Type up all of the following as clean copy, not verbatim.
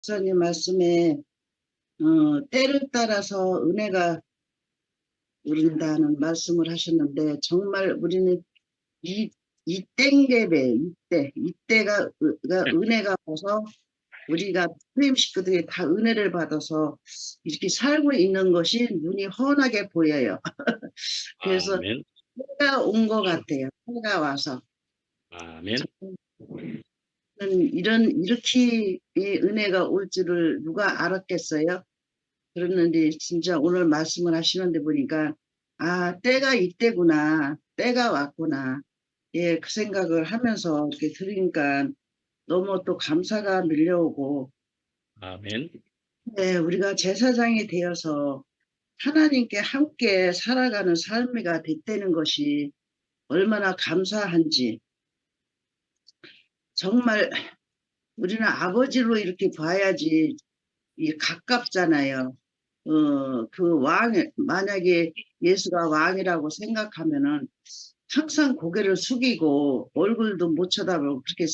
목사님 말씀에 때를 따라서 은혜가 오른다는 말씀을 하셨는데 정말 우리는 이 땡계배 이때가 은혜가 와서 우리가 프레임 식구들이 다 은혜를 받아서 이렇게 살고 있는 것이 눈이 훤하게 보여요. 그래서 아멘. 때가 온 것 같아요. 때가 와서 아멘. 저는 이렇게 은혜가 올 줄을 누가 알았겠어요? 그랬는데 진짜 오늘 말씀을 하시는데 보니까 때가 이때구나. 때가 왔구나. 예, 그 생각을 하면서 이렇게 들으니까 너무 또 감사가 밀려오고 아멘. 네, 우리가 제사장이 되어서 하나님께 함께 살아가는 삶이가 됐다는 것이 얼마나 감사한지 정말 우리는 아버지로 이렇게 봐야지 가깝잖아요. 만약에 예수가 왕이라고 생각하면은 항상 고개를 숙이고 얼굴도 못 쳐다보고 그렇게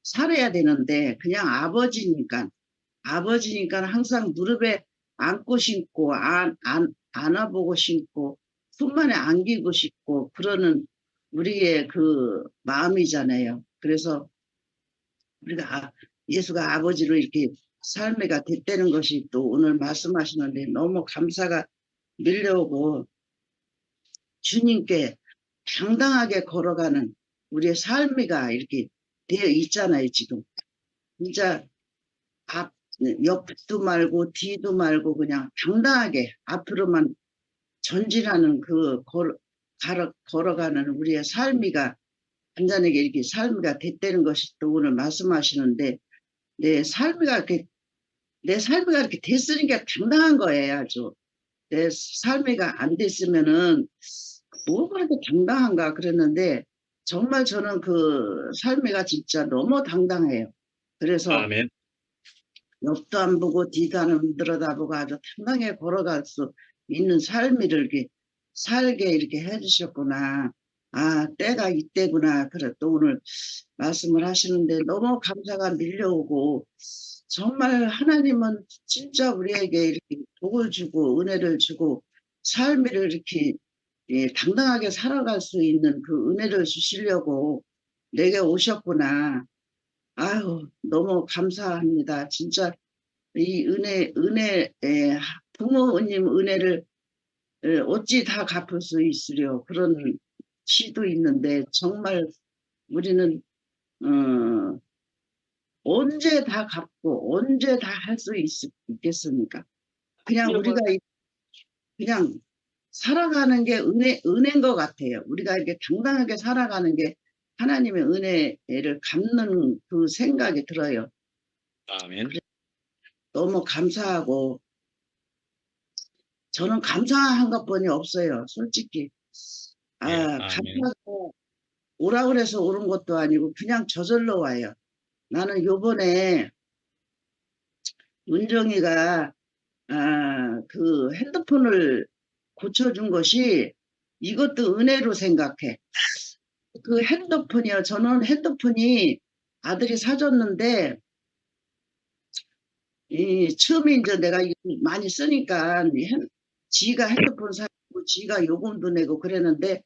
살아야 되는데 그냥 아버지니까 항상 무릎에 안고 신고 안아보고 신고 품만에 안기고 싶고 그러는 우리의 그 마음이잖아요. 그래서 우리가 예수가 아버지로 이렇게 삶이가 됐다는 것이 또 오늘 말씀하시는데 너무 감사가 밀려오고 주님께 당당하게 걸어가는 우리의 삶이가 이렇게 되어 있잖아요. 지금 진짜 앞 옆도 말고 뒤도 말고 그냥 당당하게 앞으로만 전진하는 걸어가는 우리의 삶이가 간단하게 이렇게 삶이가 됐다는 것이 또 오늘 말씀하시는데 내 삶이가 이렇게 내 삶이가 이렇게 됐으니까 당당한 거예요. 아주 내 삶이가 안 됐으면은 뭐가 이렇게 당당한가 그랬는데 정말 저는 그 삶이가 진짜 너무 당당해요. 그래서 아멘. 옆도 안 보고 뒤도 안 들여다보고 아주 당당하게 걸어갈 수 있는 삶을 이렇게 살게 이렇게 해주셨구나. 때가 이때구나. 그래 또 오늘 말씀을 하시는데 너무 감사가 밀려오고 정말 하나님은 진짜 우리에게 이렇게 복을 주고 은혜를 주고 삶을 이렇게 당당하게 살아갈 수 있는 그 은혜를 주시려고 내게 오셨구나. 아유, 너무 감사합니다. 진짜 이 부모님 은혜를 어찌 다 갚을 수 있으려 그런 시도 있는데 정말 우리는 어, 언제 다 갚고 언제 다 할 수 있겠습니까? 그냥 우리가 그냥 살아가는 게 은혜인 것 같아요. 우리가 이렇게 당당하게 살아가는 게 하나님의 은혜를 갚는 그 생각이 들어요. 아멘. 너무 감사하고 저는 감사한 것뿐이 없어요. 솔직히 예, 아멘. 감사하고 오라 그래서 오른 것도 아니고 그냥 저절로 와요. 나는 요번에 은정이가 그 핸드폰을 고쳐준 것이 이것도 은혜로 생각해. 그 핸드폰이요. 저는 핸드폰이 아들이 사줬는데 처음에 이제 내가 이거 많이 쓰니까 지가 핸드폰 사고 지가 요금도 내고 그랬는데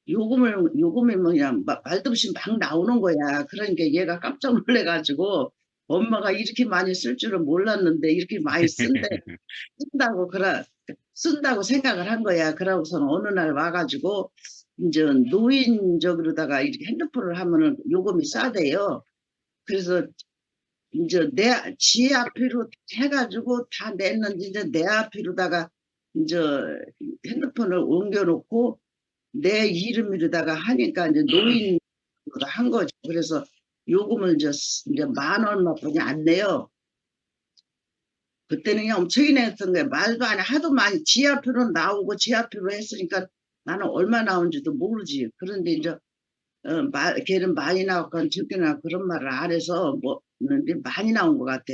요금이 뭐냐 말도 없이 막 나오는 거야. 그러니까 얘가 깜짝 놀래가지고 엄마가 이렇게 많이 쓸 줄은 몰랐는데 이렇게 많이 쓴다고 쓴다고 생각을 한 거야. 그러고서는 어느 날 와가지고 이제 노인적으로다가 이렇게 핸드폰을 하면은 요금이 싸대요. 그래서 이제 지 앞으로 해가지고 다 냈는지 이제 내 앞으로다가 이제 핸드폰을 옮겨놓고 내 이름으로다가 하니까 이제 노인으로 한 거죠. 그래서 요금을 이제 만 얼마뿐이 안 내요. 그때는 그냥 엄청이 냈던 거야. 말도 안 해. 하도 많이 지하표로 나오고 지하표로 했으니까 나는 얼마 나온지도 모르지. 그런데 이제 걔는 많이 나왔건 적게 나왔 그런 말을 안 해서 뭐 많이 나온 것 같아.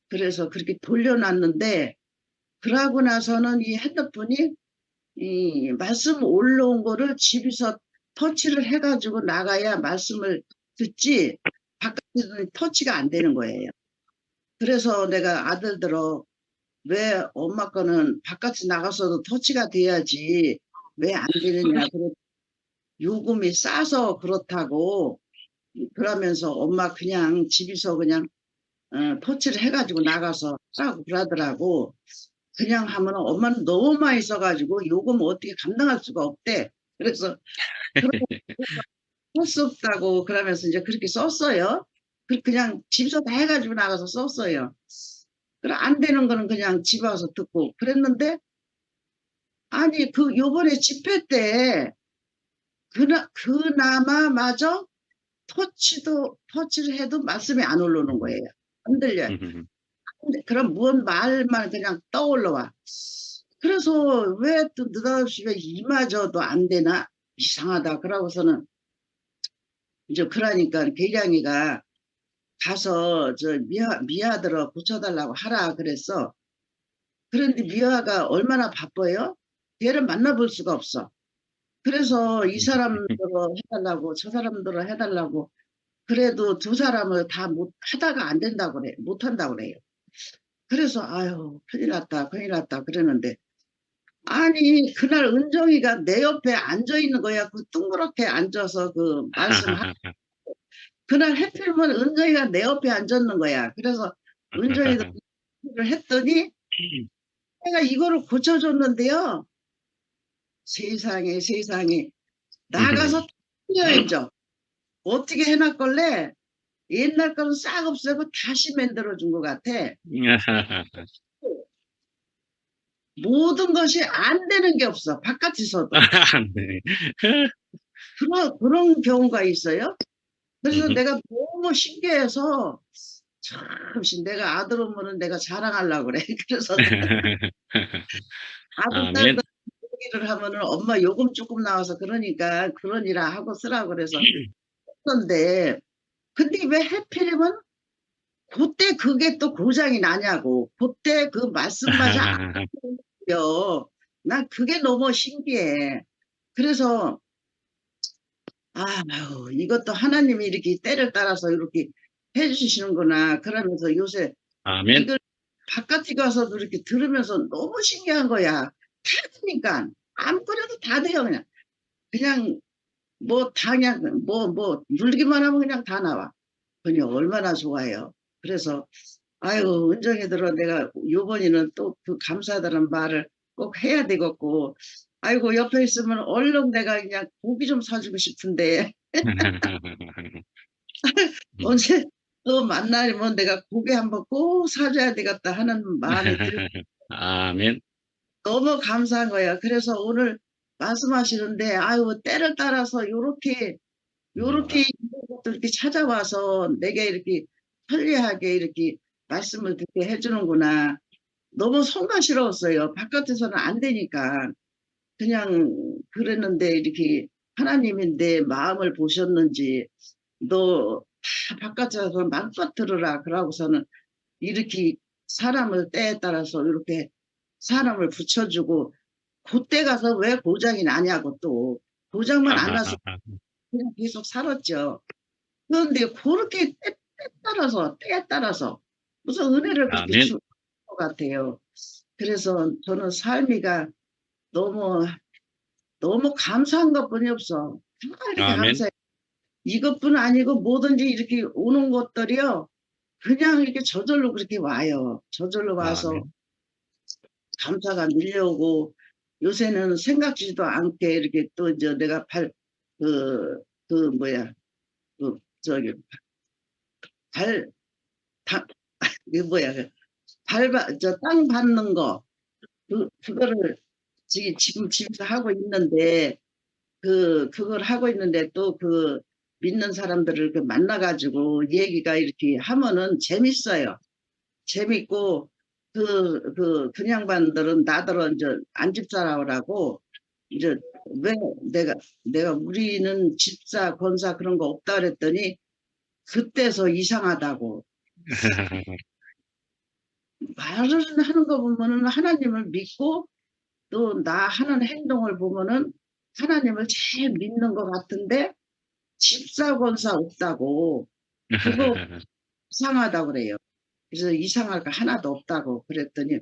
그래서 그렇게 돌려놨는데 그러고 나서는 이 핸드폰이 이 말씀 올라온 거를 집에서 터치를 해가지고 나가야 말씀을 듣지 바깥에서는 터치가 안 되는 거예요. 그래서 내가 아들들어 왜 엄마 거는 바깥에 나가서도 터치가 돼야지 왜 안 되느냐. 그래 요금이 싸서 그렇다고 그러면서 엄마 그냥 집에서 그냥 터치를 해가지고 나가서 하라고 그러더라고. 그냥 하면 엄마는 너무 많이 써가지고 요금 어떻게 감당할 수가 없대. 그래서 할 수 없다고 그러면서 이제 그렇게 썼어요. 그냥 집에서 다 해가지고 나가서 썼어요. 그래 안 되는 거는 그냥 집 와서 듣고 그랬는데 아니 그 요번에 집회 때 그나마 마저 터치를 해도 말씀이 안 올라오는 거예요. 안 들려요. 근데 그럼 뭔 말만 그냥 떠올라와. 그래서 왜 또 느닷없이 왜 이마저도 안 되나 이상하다. 그러고서는 이제 그러니까 계량이가 가서 저 미아들어 고쳐달라고 하라 그랬어. 그런데 미아가 얼마나 바빠요? 걔를 만나볼 수가 없어. 그래서 이 사람들어 해달라고 저 사람들어 해달라고 그래도 두 사람을 다 못 하다가 안 된다고 그래. 못 한다고 그래요. 그래서 아유 큰일 났다 큰일 났다 그러는데 아니 그날 은정이가 내 옆에 앉아 있는 거야. 그 둥그렇게 앉아서 그 말씀하 그날 해필이면 은정이가 내 옆에 앉았는 거야. 그래서 은정이도 를 했더니 내가 이거를 고쳐줬는데요. 세상에 세상에 나가서 틀려야죠. 어떻게 해놨걸래? 옛날 거는 싹 없애고 다시 만들어준 것 같아. 모든 것이 안 되는 게 없어. 바깥에서도. 네. 그런 경우가 있어요. 그래서 내가 너무 신기해서 참 내가 아들 오면은 내가 자랑하려고 그래. 그래서 아들 아멘. 딸들 얘기를 하면은 엄마 요금 조금 나와서 그러니까 그러니라 하고 쓰라고 그래서 했던데 근데 왜 하필이면 그때 그게 또 고장이 나냐고. 그때 그 말씀마저 안 들려. 난 그게 너무 신기해. 그래서 아유 이것도 하나님이 이렇게 때를 따라서 이렇게 해주시는구나. 그러면서 요새 아멘. 이걸 바깥에 가서도 이렇게 들으면서 너무 신기한 거야. 다 되니까 아무거나도 다 돼요. 그냥 뭐 다 그냥 뭐 누르기만 하면 그냥 다 나와. 그냥 얼마나 좋아요. 그래서 아유 은정이들아 내가 요번에는 또 그 감사하다는 말을 꼭 해야 되겠고 아이고 옆에 있으면 얼른 내가 그냥 고기 좀 사주고 싶은데 언제 또 만나면 내가 고기 한번 꼭 사줘야 되겠다 하는 마음이 들고 아멘. 너무 감사한 거야. 그래서 오늘 말씀하시는데 아유 때를 따라서 요렇게 이런 것들 이렇게 찾아와서 내게 이렇게 편리하게 이렇게 말씀을 듣게 해주는구나. 너무 성가시러웠어요. 바깥에서는 안 되니까. 그냥 그랬는데 이렇게 하나님이 내 마음을 보셨는지 너 다 바깥에서 마음껏 들으라 그러고서는 이렇게 사람을 때에 따라서 이렇게 사람을 붙여주고 그때 가서 왜 고장이 나냐고 또 고장만 안 나서 그냥 계속 살았죠. 그런데 그렇게 때에 따라서 무슨 은혜를 그렇게 아멘. 줄 것 같아요. 그래서 저는 삶이가 너무 너무 감사한 것뿐이 없어. 다 이렇게 아멘. 감사해. 이것뿐 아니고 뭐든지 이렇게 오는 것들이요. 그냥 이렇게 저절로 그렇게 와요. 저절로 와서 아멘. 감사가 밀려오고 요새는 생각지도 않게 이렇게 또 이제 내가 뭐야, 저기, 다, 이게 뭐야, 땅 밟는 거, 그거를 지금 집에서 하고 있는데, 그걸 하고 있는데 또 믿는 사람들을 만나가지고 얘기가 이렇게 하면은 재밌어요. 재밌고, 그냥반들은 나더러 이제 안 집사라고 이제 왜 내가 우리는 집사, 권사 그런 거 없다 그랬더니 그때서 이상하다고. 말을 하는 거 보면은 하나님을 믿고 또 나 하는 행동을 보면은 하나님을 제일 믿는 것 같은데 집사, 권사 없다고. 그거 이상하다고 그래요. 그래서 이상할 거 하나도 없다고 그랬더니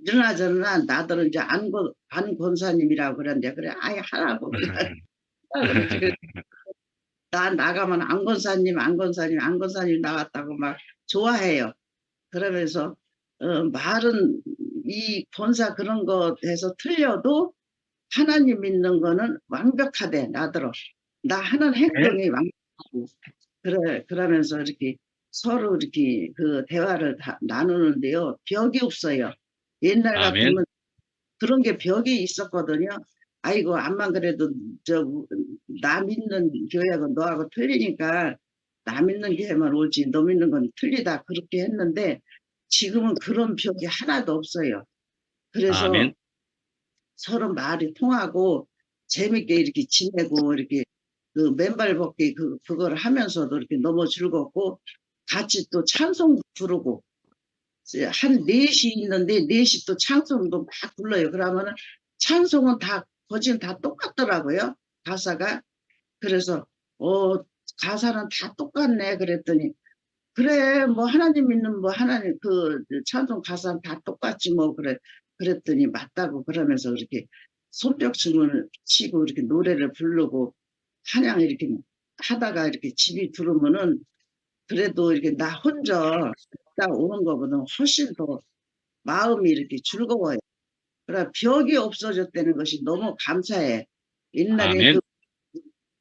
그러나 저러나 나들은 이제 안 권사님이라고 그랬는데 그래 아예 하라고 그러지. 나 나가면 안 권사님 안 권사님 나왔다고 막 좋아해요. 그러면서 말은 이 권사 그런 것에서 틀려도 하나님 믿는 거는 완벽하대 나더러. 나 하는 행동이 완벽하고 그러면서 이렇게 서로 이렇게 그 대화를 나누는데요. 벽이 없어요. 옛날 아멘. 같으면 그런 게 벽이 있었거든요. 아이고 암만 그래도 나 믿는 교회하고 너하고 틀리니까 나 믿는 교회만 옳지 너 믿는 건 틀리다 그렇게 했는데 지금은 그런 벽이 하나도 없어요. 그래서 아멘. 서로 말이 통하고 재밌게 이렇게 지내고 이렇게 그 맨발 걷기 그걸 하면서도 이렇게 너무 즐겁고 같이 또 찬송 부르고 한 4시 있는데 4시 또 찬송도 막 불러요. 그러면은 찬송은 다 거진 다 똑같더라고요. 가사가. 그래서 가사는 다 똑같네 그랬더니 그래 뭐 하나님 믿는 뭐 하나님 그 찬송 가사는 다 똑같지 뭐 그랬더니 맞다고 그러면서 이렇게 손뼉춤을 치고 이렇게 노래를 부르고 한양 이렇게 하다가 이렇게 집이 들어오면은 그래도 이렇게 나 혼자 딱 오는 것보다 훨씬 더 마음이 이렇게 즐거워요. 그래 벽이 없어졌다는 것이 너무 감사해. 옛날에 아멘.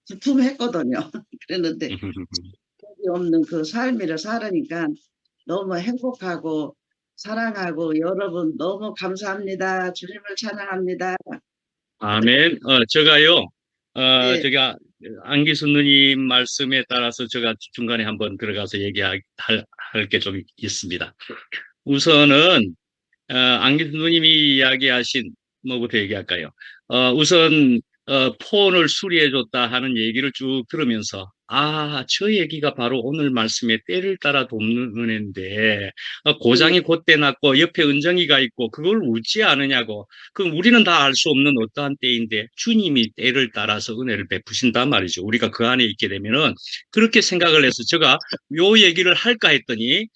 두툼했거든요. 그랬는데 벽이 없는 그 삶을 살으니까 너무 행복하고 사랑하고 여러분 너무 감사합니다. 주님을 찬양합니다. 아멘. 제가요, 네, 제가 안기순 누님 말씀에 따라서 제가 중간에 한번 들어가서 얘기할 게 좀 있습니다. 우선은, 안기순 누님이 이야기하신, 뭐부터 얘기할까요? 우선, 폰을 수리해줬다 하는 얘기를 쭉 들으면서, 저 얘기가 바로 오늘 말씀에 때를 따라 돕는 은혜인데, 네, 고장이 곧대 났고, 옆에 은정이가 있고, 그걸 웃지 않으냐고. 그럼 우리는 다 알 수 없는 어떠한 때인데, 주님이 때를 따라서 은혜를 베푸신단 말이죠. 우리가 그 안에 있게 되면은, 그렇게 생각을 해서 제가 요 얘기를 할까 했더니,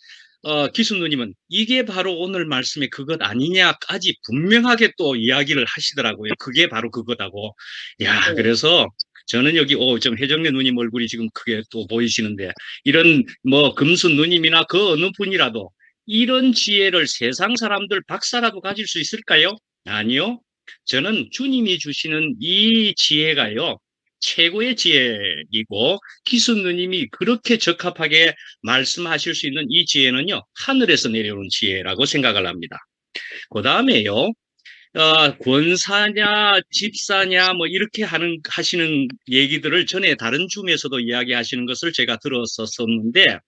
기수 누님은 이게 바로 오늘 말씀의 그것 아니냐까지 분명하게 또 이야기를 하시더라고요. 그게 바로 그거다고. 야, 네, 그래서 저는 여기, 좀 혜정래 누님 얼굴이 지금 크게 또 보이시는데, 이런 뭐 금순 누님이나 그 어느 분이라도 이런 지혜를 세상 사람들 박사라도 가질 수 있을까요? 아니요. 저는 주님이 주시는 이 지혜가요, 최고의 지혜이고, 기수 누님이 그렇게 적합하게 말씀하실 수 있는 이 지혜는요, 하늘에서 내려오는 지혜라고 생각을 합니다. 그 다음에요, 권사냐, 집사냐, 뭐, 이렇게 하시는 얘기들을 전에 다른 줌에서도 이야기하시는 것을 제가 들었었는데,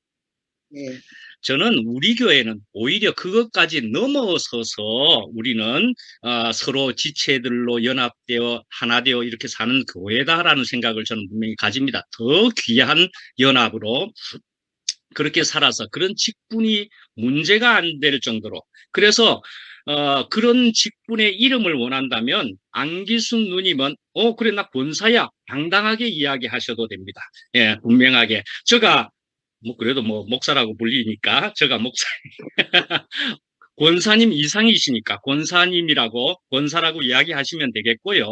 네, 저는 우리 교회는 오히려 그것까지 넘어서서 우리는 서로 지체들로 연합되어 하나 되어 이렇게 사는 교회다라는 생각을 저는 분명히 가집니다. 더 귀한 연합으로 그렇게 살아서 그런 직분이 문제가 안 될 정도로. 그래서 그런 직분의 이름을 원한다면 안기순 누님은 그래 나 권사야 당당하게 이야기하셔도 됩니다. 예, 분명하게. 제가 뭐 그래도 뭐 목사라고 불리니까 제가 목사 권사님 이상이시니까 권사님이라고 권사라고 이야기하시면 되겠고요.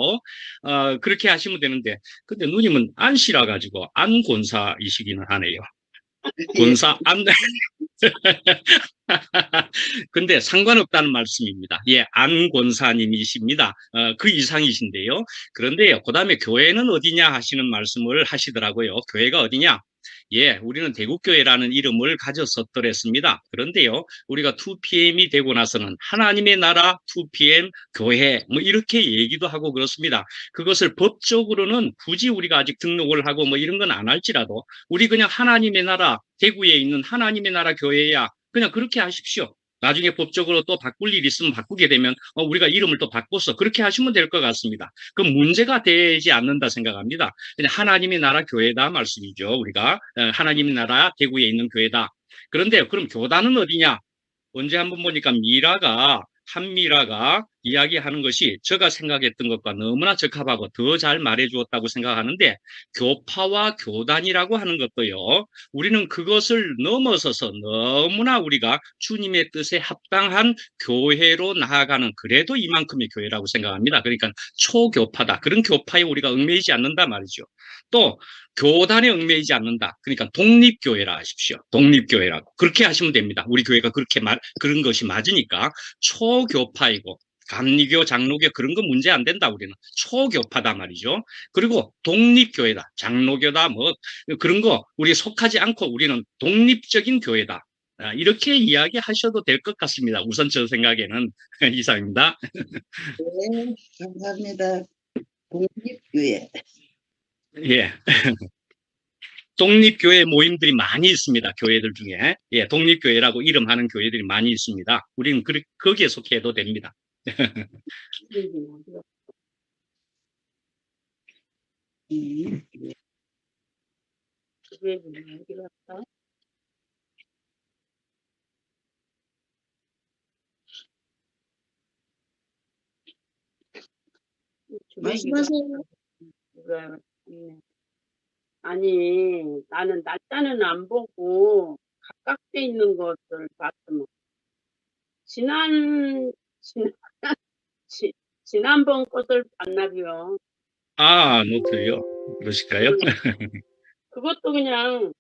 그렇게 하시면 되는데 근데 누님은 안씨라 가지고 안 권사이시기는 하네요. 예, 권사 안 근데 상관없다는 말씀입니다. 예, 안 권사님이십니다. 그 이상이신데요. 그런데요, 그 다음에 교회는 어디냐 하시는 말씀을 하시더라고요. 교회가 어디냐? 예, 우리는 대국교회라는 이름을 가졌었더랬습니다. 그런데요, 우리가 2PM이 되고 나서는 하나님의 나라 2PM 교회 뭐 이렇게 얘기도 하고 그렇습니다. 그것을 법적으로는 굳이 우리가 아직 등록을 하고 뭐 이런 건 안 할지라도 우리 그냥 하나님의 나라 대구에 있는 하나님의 나라 교회야 그냥 그렇게 하십시오. 나중에 법적으로 또 바꿀 일 있으면 바꾸게 되면 우리가 이름을 또 바꿔서 그렇게 하시면 될 것 같습니다. 그럼 문제가 되지 않는다 생각합니다. 그냥 하나님의 나라 교회다 말씀이죠. 우리가 하나님의 나라 대구에 있는 교회다. 그런데 그럼 교단은 어디냐? 언제 한번 보니까 미라가 한미라가 이야기하는 것이 제가 생각했던 것과 너무나 적합하고 더 잘 말해 주었다고 생각하는데, 교파와 교단이라고 하는 것도요, 우리는 그것을 넘어서서 너무나 우리가 주님의 뜻에 합당한 교회로 나아가는, 그래도 이만큼의 교회라고 생각합니다. 그러니까 초교파다. 그런 교파에 우리가 얽매이지 않는다 말이죠. 또 교단에 얽매이지 않는다. 그러니까 독립교회라 하십시오. 독립교회라고. 그렇게 하시면 됩니다. 우리 교회가 그런 것이 맞으니까 초교파이고, 감리교, 장로교 그런 거 문제 안 된다. 우리는 초교파다 말이죠. 그리고 독립교회다. 장로교다 뭐 그런 거 우리 속하지 않고 우리는 독립적인 교회다. 이렇게 이야기하셔도 될 것 같습니다. 우선 저 생각에는 이상입니다. 네, 감사합니다. 독립교회. 예. 독립교회 모임들이 많이 있습니다. 교회들 중에. 예, 독립교회라고 이름하는 교회들이 많이 있습니다. 우리는 거기에 속해도 됩니다. 말씀하세요. 아니, 나는 날짜는 안 보고 가깝게 있는 것을 봤으면 지난 지난 지, 지난번 것을 봤나봐요. 노트요. 그러실까요? 그것도 그냥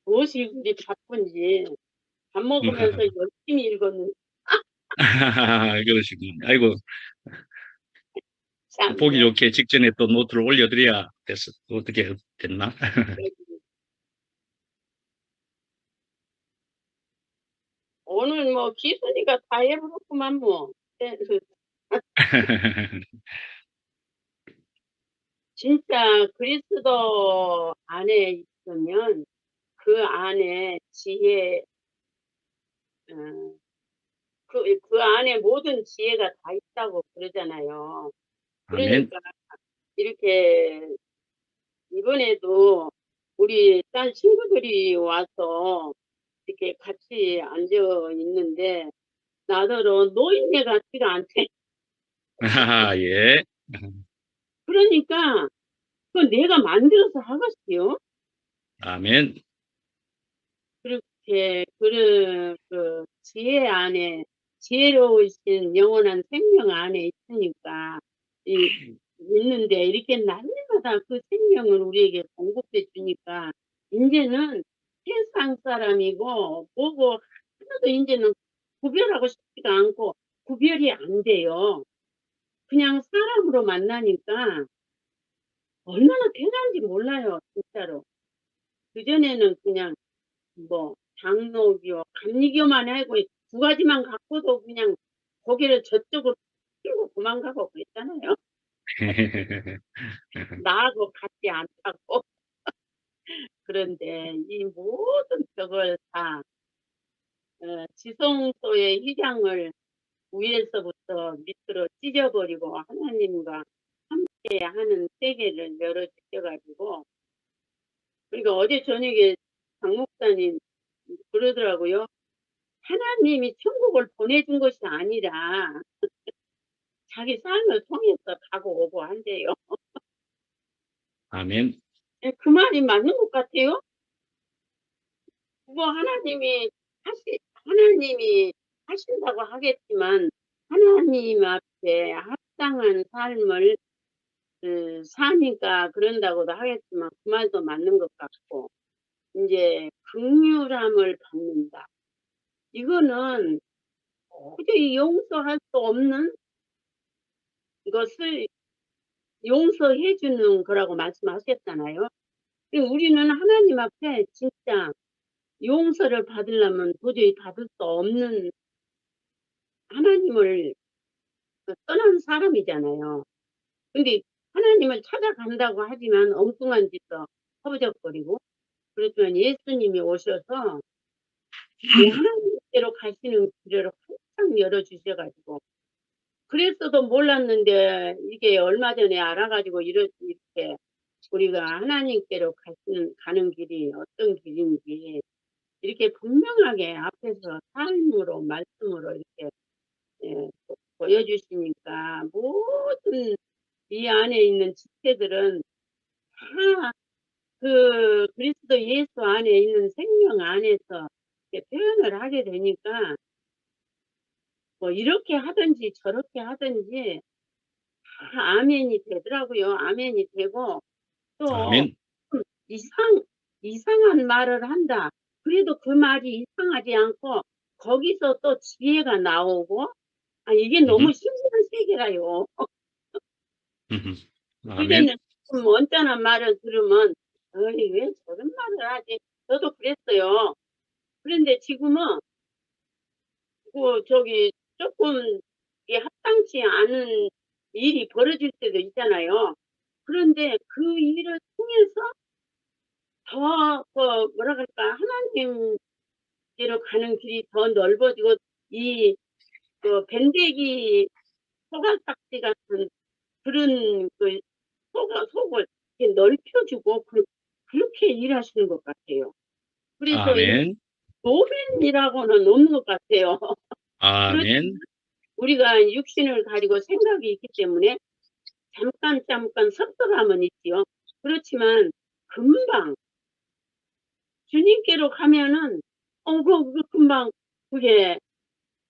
무엇이 그리 바쁜지 밥 먹으면서 열심히 읽었는데 그러시군요. 아이고, 참, 보기 좋게 직전에 또 노트를 올려드려야 됐어. 어떻게 됐나? 오늘 뭐 기순이가 다 해버렸구만 뭐. 진짜 그리스도 안에 있으면 그 안에 지혜, 어, 그 안에 모든 지혜가 다 있다고 그러잖아요. 아멘. 그러니까 이렇게 이번에도 우리 딸 친구들이 와서 이렇게 같이 앉아 있는데 나더러 노인네 같지가 않대. 예. 그러니까 그 내가 만들어서 하겠어요. 아멘. 그렇게 그 지혜 안에 지혜로우신 영원한 생명 안에 있으니까 있는데 이렇게 날마다 그 생명을 우리에게 공급해 주니까 이제는 세상 사람이고 뭐고 하나도 이제는 구별하고 싶지가 않고 구별이 안 돼요. 그냥 사람으로 만나니까 얼마나 편한지 몰라요, 진짜로. 그전에는 그냥 뭐 장로교, 감리교만 하고 두 가지만 갖고도 그냥 고개를 저쪽으로 끌고 도망가고 그랬잖아요. 나하고 같지 않다고. 그런데 이 모든 저걸 다 지성소의 휘장을 위에서부터 밑으로 찢어버리고 하나님과 함께 하는 세계를 열어주셔가지고, 그러니까 어제 저녁에 장 목사님 그러더라고요. 하나님이 천국을 보내준 것이 아니라 자기 삶을 통해서 가고 오고 한대요. 아멘. 그 말이 맞는 것 같아요. 그거 하나님이 하신다고 하겠지만 하나님 앞에 합당한 삶을 사니까 그런다고도 하겠지만 그 말도 맞는 것 같고, 이제 긍휼함을 받는다. 이거는 도저히 용서할 수 없는 것을 용서해 주는 거라고 말씀하셨잖아요. 우리는 하나님 앞에 진짜 용서를 받으려면 도저히 받을 수 없는 하나님을 떠난 사람이잖아요. 근데 하나님을 찾아간다고 하지만 엉뚱한 짓도 허부적거리고, 그렇지만 예수님이 오셔서 이 하나님께로 가시는 길을 항상 열어주셔가지고, 그랬어도 몰랐는데 이게 얼마 전에 알아가지고 이렇게 우리가 하나님께로 가는 길이 어떤 길인지 이렇게 분명하게 앞에서 삶으로 말씀으로 이렇게 예, 보여주시니까 모든 이 안에 있는 지체들은 다 그 그리스도 예수 안에 있는 생명 안에서 이렇게 표현을 하게 되니까 뭐 이렇게 하든지 저렇게 하든지 다 아멘이 되더라고요. 아멘이 되고 또 아멘. 이상한 말을 한다. 그래도 그 말이 이상하지 않고 거기서 또 지혜가 나오고 이게 음흠, 너무 신기한 세계라요. 음흠. 아멘. 그전에는 좀 언짢은 말을 들으면 어이 왜 저런 말을 하지? 저도 그랬어요. 그런데 지금은 저기 조금 이게 합당치 않은 일이 벌어질 때도 있잖아요. 그런데 그 일을 통해서 더, 뭐라 그럴까, 하나님께로 가는 길이 더 넓어지고, 밴데기 소갈딱지 같은 그런 속을 이렇게 넓혀주고, 그렇게 일하시는 것 같아요. 그래서 이 아멘. 노벤이라고는 없는 것 같아요. 그렇지만 아멘. 우리가 육신을 가지고 생각이 있기 때문에 잠깐 섭섭함은 있지요. 그렇지만 금방 주님께로 가면은 금방 그게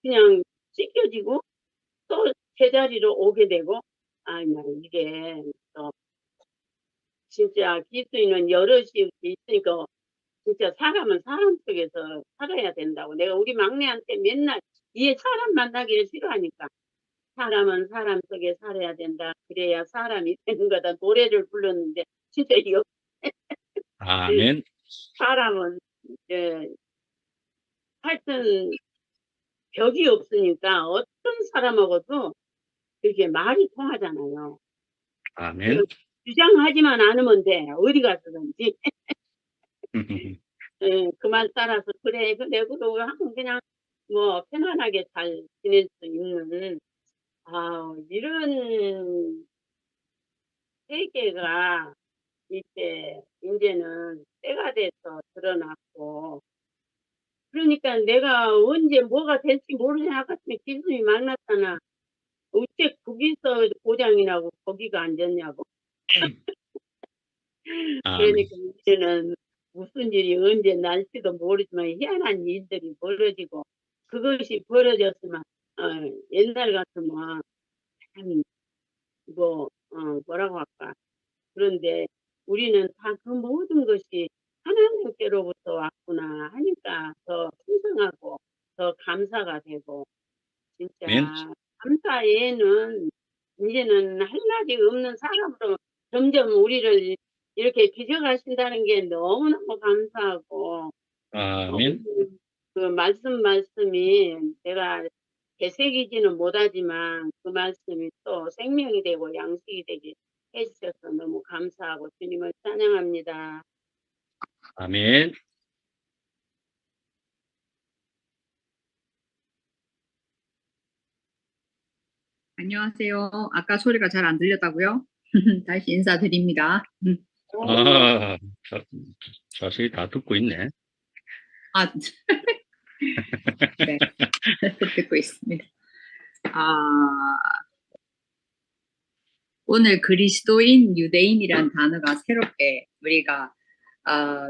그냥 찢겨지고 또 제자리로 오게 되고 이게 또 진짜 기수인은 여럿이 있으니까 진짜 사람은 사람 속에서 살아야 된다고 내가 우리 막내한테 맨날 얘 사람 만나기를 싫어하니까 사람은 사람 속에 살아야 된다. 그래야 사람이 되는 거다. 노래를 불렀는데 진짜 이거 아멘. 사람은 예, 하여튼 벽이 없으니까 어떤 사람하고도 이렇게 말이 통하잖아요. 아멘. 주장하지만 않으면 돼. 어디 가서든지. 그 말 따라서 그래 그러고 하면 그냥 뭐 편안하게 잘 지낼 수 있는 이런 세계가 이제는 때가 돼서 드러났고 그러니까 내가 언제 뭐가 될지 모르냐 같으면 기분이 만났잖아. 어째 거기서 고장이 나고 거기가 앉았냐고. 아멘. 그러니까 이제는 무슨 일이 언제 날지도 모르지만 희한한 일들이 벌어지고 그것이 벌어졌으면 옛날 같으면 참 뭐라고 할까. 그런데 우리는 다 그 모든 것이 하나님께로부터 왔구나 하니까 더 풍성하고 더 감사가 되고 아멘. 진짜 감사에는 이제는 한마디 없는 사람으로 점점 우리를 이렇게 빚어가신다는 게 너무너무 감사하고 오늘 아멘. 그 말씀이 내가 되새기지는 못하지만 그 말씀이 또 생명이 되고 양식이 되게 해주셔서 너무 감사하고 주님을 찬양합니다. 아멘. 안녕하세요. 아까 소리가 잘 안 들렸다고요? 다시 인사드립니다. 아, 자세히 다 듣고 있네. 네. 듣고 있습니다. 오늘 그리스도인, 유대인이란 단어가 새롭게 우리가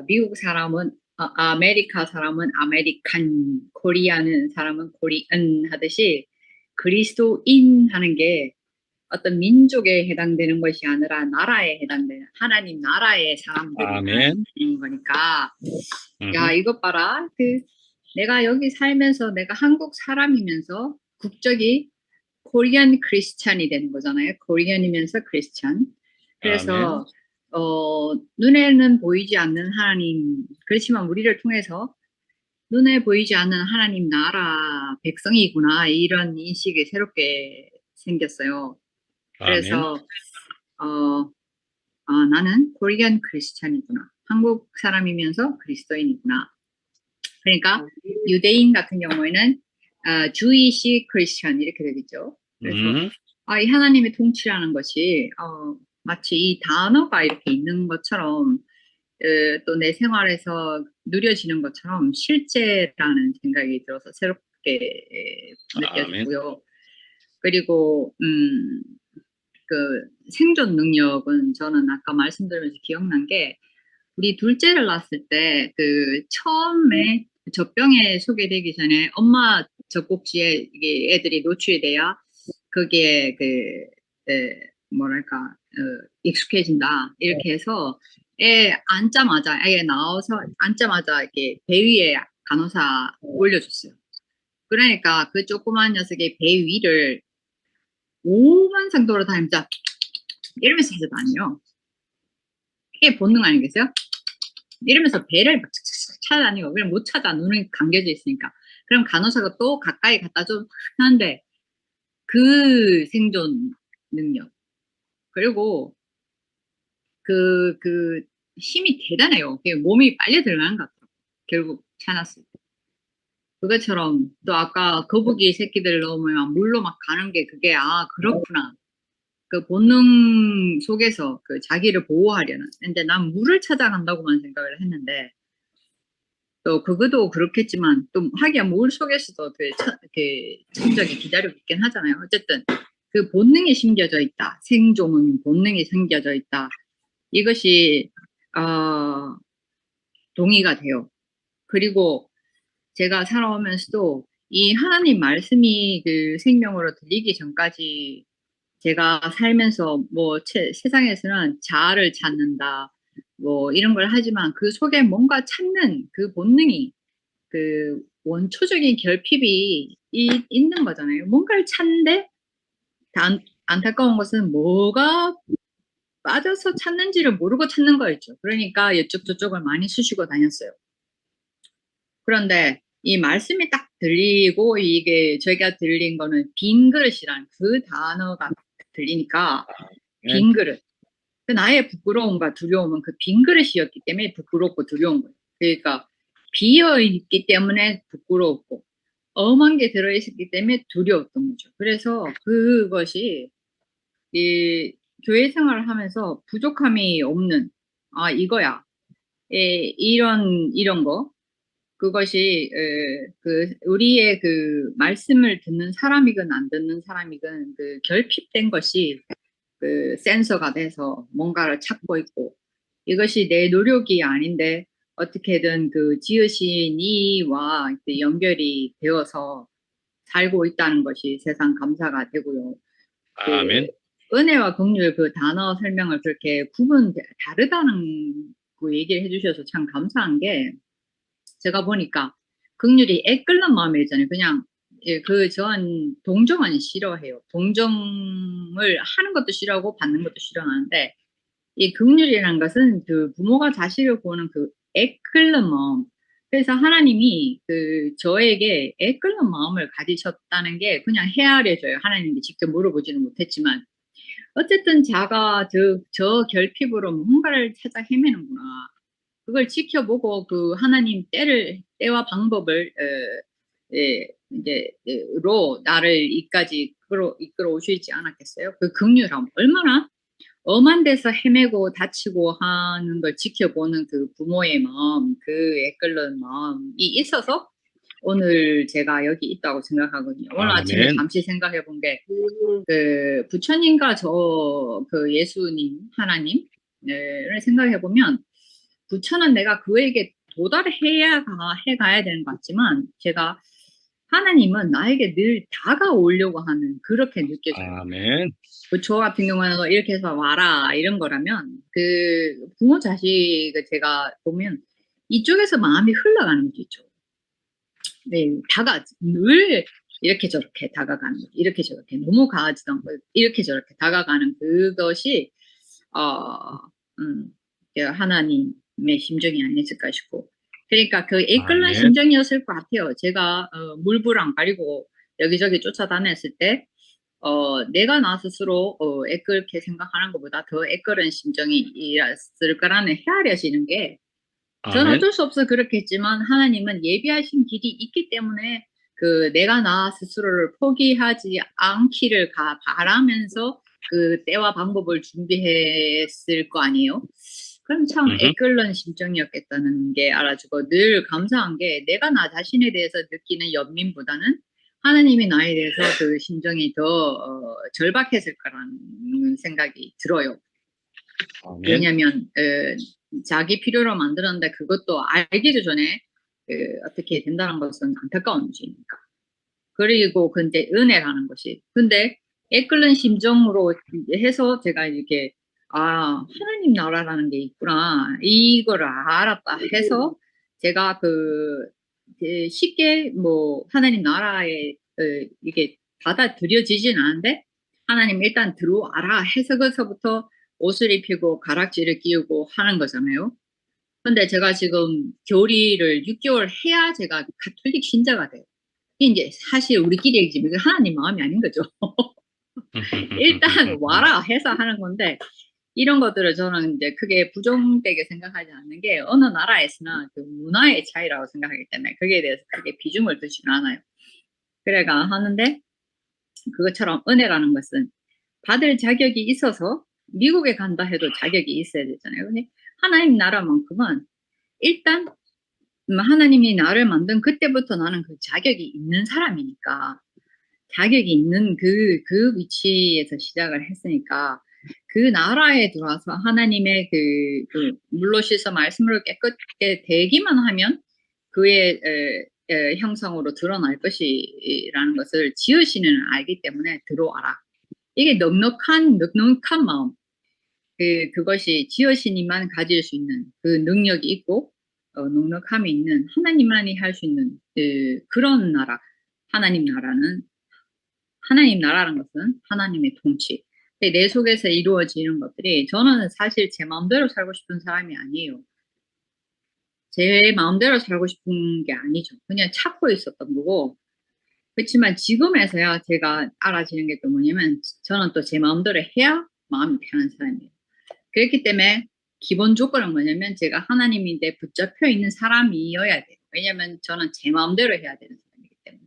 미국 사람은 아메리카 사람은 아메리칸, 코리아는 사람은 코리안 하듯이 그리스도인 하는 게 어떤 민족에 해당되는 것이 아니라 나라에 해당되는 하나님 나라의 사람들이 아멘. 하는 거니까 야 음흠. 이것 봐라 내가 여기 살면서 내가 한국 사람이면서 국적이 코리안 크리스찬이 되는 거잖아요. 코리안이면서 크리스찬. 그래서 눈에는 보이지 않는 하나님 그렇지만 우리를 통해서 눈에 보이지 않는 하나님 나라 백성이구나 이런 인식이 새롭게 생겼어요. 아멘. 그래서 나는 코리안 크리스찬이구나. 한국 사람이면서 그리스도인이구나. 그러니까 유대인 같은 경우에는 주이시 크리스찬 이렇게 되겠죠. 그래서 이 하나님의 통치라는 것이 마치 이 단어가 이렇게 있는 것처럼 또 내 생활에서 누려지는 것처럼 실제라는 생각이 들어서 새롭게 느껴지고요. 그리고 그 생존 능력은 저는 아까 말씀드리면서 기억난 게 우리 둘째를 낳았을 때 그 처음에 젖병에 소개되기 전에 엄마 젖꼭지에 이게 애들이 노출이 돼야 거기에 뭐랄까 익숙해진다 이렇게 해서 애 앉자마자 애 나와서 앉자마자 이렇게 배 위에 간호사 올려줬어요. 그러니까 그 조그만 녀석의 배 위를 5만 상도로 다니면서 이러면서 해서 다녀요. 그게 본능 아니겠어요? 이러면서 배를 막 착착착 찾아다니고 그냥 못 찾아 눈이 감겨져 있으니까. 그럼 간호사가 또 가까이 갖다 좀 하는데 그 생존 능력 그리고 그 힘이 대단해요. 몸이 빨리 들어가는 것 같아요. 결국 찾았을 때. 그것처럼 또 아까 거북이 새끼들 넣으면 물로 막 가는 게 그게 그렇구나. 그 본능 속에서 그 자기를 보호하려는. 근데 난 물을 찾아간다고만 생각을 했는데 또 그것도 그렇겠지만 또 하기야 물 속에서도 그 천적이 기다리고 있긴 하잖아요. 어쨌든 그 본능이 심겨져 있다. 생존은 본능이 심겨져 있다. 이것이 동의가 돼요. 그리고 제가 살아오면서도 이 하나님 말씀이 그 생명으로 들리기 전까지 제가 살면서 뭐 세상에서는 자아를 찾는다 뭐 이런 걸 하지만 그 속에 뭔가 찾는 그 본능이 그 원초적인 결핍이 있는 거잖아요. 뭔가를 찾는데 안타까운 것은 뭐가 빠져서 찾는지를 모르고 찾는 거였죠. 그러니까 이쪽 저쪽을 많이 쑤시고 다녔어요. 그런데 이 말씀이 딱 들리고 이게 저희가 들린 거는 빈 그릇이란 그 단어가 들리니까 빈 그릇. 그 나의 부끄러움과 두려움은 그 빈 그릇이었기 때문에 부끄럽고 두려운 거예요. 그러니까 비어 있기 때문에 부끄럽고 엄한 게 들어있었기 때문에 두려웠던 거죠. 그래서 그것이 이 교회 생활을 하면서 부족함이 없는 이거야. 이런 거 그것이 우리의 그 말씀을 듣는 사람이건 안 듣는 사람이건 그 결핍된 것이 그 센서가 돼서 뭔가를 찾고 있고 이것이 내 노력이 아닌데 어떻게든 그 지으신 이와 연결이 되어서 살고 있다는 것이 세상 감사가 되고요. 아멘. 은혜와 긍휼 그 단어 설명을 그렇게 다르다는 그 얘기를 해주셔서 참 감사한 게 제가 보니까 긍휼이 애 끓는 마음이잖아요. 그냥 저는 동정은 싫어해요. 동정을 하는 것도 싫어하고 받는 것도 싫어하는데 이 긍휼이라는 것은 그 부모가 자식을 보는 그 애 끓는 마음. 그래서 하나님이 그 저에게 애 끓는 마음을 가지셨다는 게 그냥 헤아려져요. 하나님이 직접 물어보지는 못했지만 어쨌든 자가 저 결핍으로 뭔가를 찾아 헤매는구나. 그걸 지켜보고 그 하나님 때와 방법을 로 나를 이까지 이끌어 오시지 않았겠어요? 그 긍휼함 얼마나 엄한 데서 헤매고 다치고 하는 걸 지켜보는 그 부모의 마음, 그 애끓는 마음이 있어서 오늘 제가 여기 있다고 생각하거든요. 오늘 아침에 잠시 생각해 본 게 그 부처님과 그 예수님 하나님을 생각해 보면 부처는 내가 그에게 해가야 되는 것 같지만 제가 하나님은 나에게 늘 다가오려고 하는 그렇게 느껴져요. 아멘. 부처 같은 경우는 너 이렇게 해서 와라 이런 거라면 그 부모 자식을 제가 보면 이쪽에서 마음이 흘러가는 거죠. 이쪽. 네, 늘 이렇게 저렇게 다가가는 거죠. 이렇게 저렇게 넘어가지도 않고 이렇게 저렇게 다가가는 그것이 하나님의 심정이 아니었을까 싶고 그러니까 그 이끌는 심정이었을 것 같아요. 제가 물불 안 가리고 여기저기 쫓아다녔을 때 내가 나 스스로 애끓게 생각하는 것보다 더 애끓은 심정이었을 거라는 헤아려지는 게 저는 어쩔 수 없어 그렇겠지만 하나님은 예비하신 길이 있기 때문에 그 내가 나 스스로를 포기하지 않기를 바라면서 그 때와 방법을 준비했을 거 아니에요. 그럼 참 애끓는 심정이었겠다는 게 알아주고 늘 감사한 게 내가 나 자신에 대해서 느끼는 연민보다는 하나님이 나에 대해서 그 심정이 더 절박했을 거라는 생각이 들어요. 아멘. 왜냐하면 자기 필요로 만들었는데 그것도 알기도 전에 어떻게 된다는 것은 안타까운 일이니까. 그리고 근데 은혜라는 것이 근데 애끓는 심정으로 해서 제가 이렇게 아 하나님 나라라는 게 있구나 이거를 알았다 해서 제가 쉽게 뭐 하나님 나라에 이게 받아들여지진 않은데 하나님 일단 들어와라 해서 거기서부터 옷을 입히고 가락지를 끼우고 하는 거잖아요. 근데 제가 지금 교리를 6개월 해야 제가 가톨릭 신자가 돼요. 이제 사실 우리끼리 얘기지만 이게 하나님 마음이 아닌 거죠. 일단 와라 해서 하는 건데 이런 것들을 저는 이제 크게 부정되게 생각하지 않는 게 어느 나라에서나 그 문화의 차이라고 생각하기 때문에 거기에 대해서 크게 비중을 두지는 않아요. 그래가 하는데 그것처럼 은혜라는 것은 받을 자격이 있어서 미국에 간다 해도 자격이 있어야 되잖아요. 근데 하나님 나라만큼은 일단 하나님이 나를 만든 그때부터 나는 그 자격이 있는 사람이니까 자격이 있는 그 위치에서 시작을 했으니까 그 나라에 들어와서 하나님의 물로 씻어 말씀으로 깨끗게 되기만 하면 그의 형상으로 드러날 것이라는 것을 지으시는 알기 때문에 들어와라. 이게 넉넉한 마음. 그것이 지으시니만 가질 수 있는 그 능력이 있고 넉넉함이 있는 하나님만이 할 수 있는 그런 나라. 하나님 나라라는 것은 하나님의 통치. 내 속에서 이루어지는 것들이 저는 사실 제 마음대로 살고 싶은 사람이 아니에요. 제 마음대로 살고 싶은 게 아니죠. 그냥 찾고 있었던 거고. 그렇지만 지금에서야 제가 알아지는 게 또 뭐냐면 저는 또 제 마음대로 해야 마음이 편한 사람이에요. 그렇기 때문에 기본 조건은 뭐냐면 제가 하나님인데 붙잡혀 있는 사람이어야 돼요. 왜냐면 저는 제 마음대로 해야 되는 사람이기 때문에.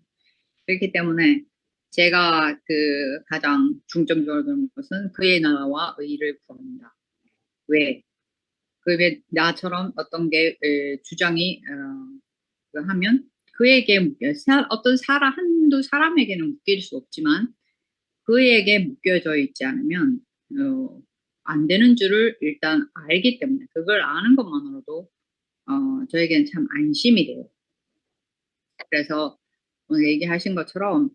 그렇기 때문에 제가 가장 중점적으로 보는 것은 그의 나라와 의를 구합니다. 왜? 왜 나처럼 어떤 게 주장이 하면 그에게 어떤 한두 사람에게는 묶일 수 없지만 그에게 묶여져 있지 않으면 안 되는 줄을 일단 알기 때문에 그걸 아는 것만으로도 저에게는 참 안심이 돼요. 그래서 오늘 얘기하신 것처럼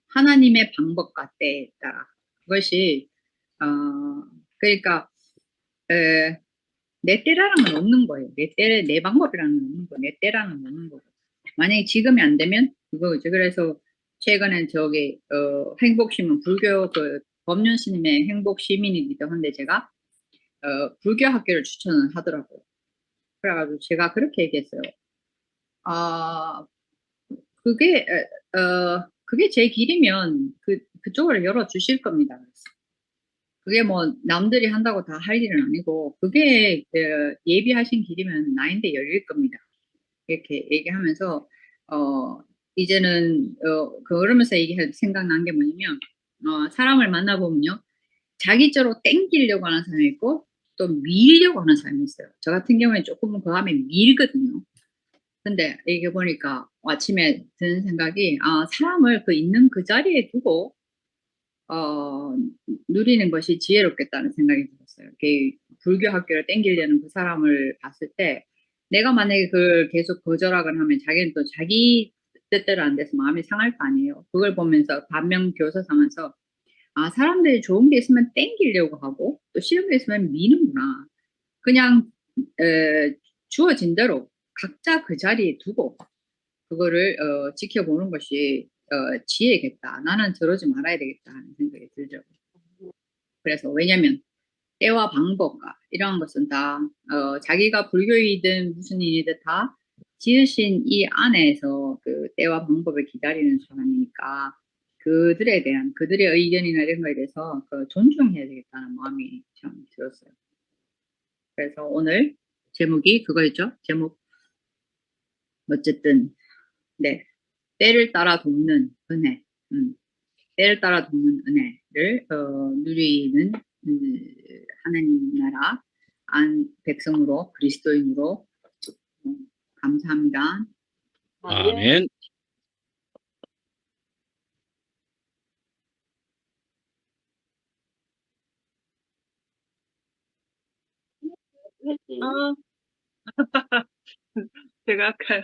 하나님의 방법과 때에 따라 그것이 그러니까 내 때라는 건 없는 거예요. 내 방법이라는 건 없는 거예요. 내 때라는 건 없는 거고. 만약에 지금이 안 되면 그거죠. 그래서 최근에 행복시민 불교 법륜 스님의 행복시민이기도 한데 제가 불교 학교를 추천을 하더라고요. 그래가지고 제가 그렇게 얘기했어요. 그게 제 길이면 그쪽을 열어주실 겁니다. 그게 뭐 남들이 한다고 다 할 일은 아니고 그게 예비하신 길이면 나인데 열릴 겁니다. 이렇게 얘기하면서 이제는 그러면서 생각난 게 뭐냐면 사람을 만나보면요. 자기처럼 땡기려고 하는 사람이 있고 또 밀려고 하는 사람이 있어요. 저 같은 경우에 조금은 그 다음에 밀거든요. 근데 이게 보니까 아침에 드는 생각이 사람을 있는 그 자리에 두고 누리는 것이 지혜롭겠다는 생각이 들었어요. 불교 학교를 땡기려는 그 사람을 봤을 때 내가 만약에 그걸 계속 거절하거나 하면 자기는 또 자기 뜻대로 안 돼서 마음이 상할 거 아니에요. 그걸 보면서 반면 교사 삼아서 사람들이 좋은 게 있으면 땡기려고 하고 또 싫은 게 있으면 미는구나. 그냥 주어진 대로 각자 그 자리에 두고 그거를 지켜보는 것이 지혜겠다. 나는 저러지 말아야 되겠다 하는 생각이 들죠. 그래서 왜냐면 때와 방법과 이런 것은 다 자기가 불교이든 무슨 일이든 다 지으신 이 안에서 때와 방법을 기다리는 사람이니까 그들에 대한 그들의 의견이나 이런 거에 대해서 존중해야 되겠다는 마음이 참 들었어요. 그래서 오늘 제목이 그거였죠. 제목 어쨌든 네 때를 따라 돕는 은혜, 때를 따라 돕는 은혜를 누리는 하나님 나라 백성으로 그리스도인으로 감사합니다. 아멘. 했지. 어, 제가 아까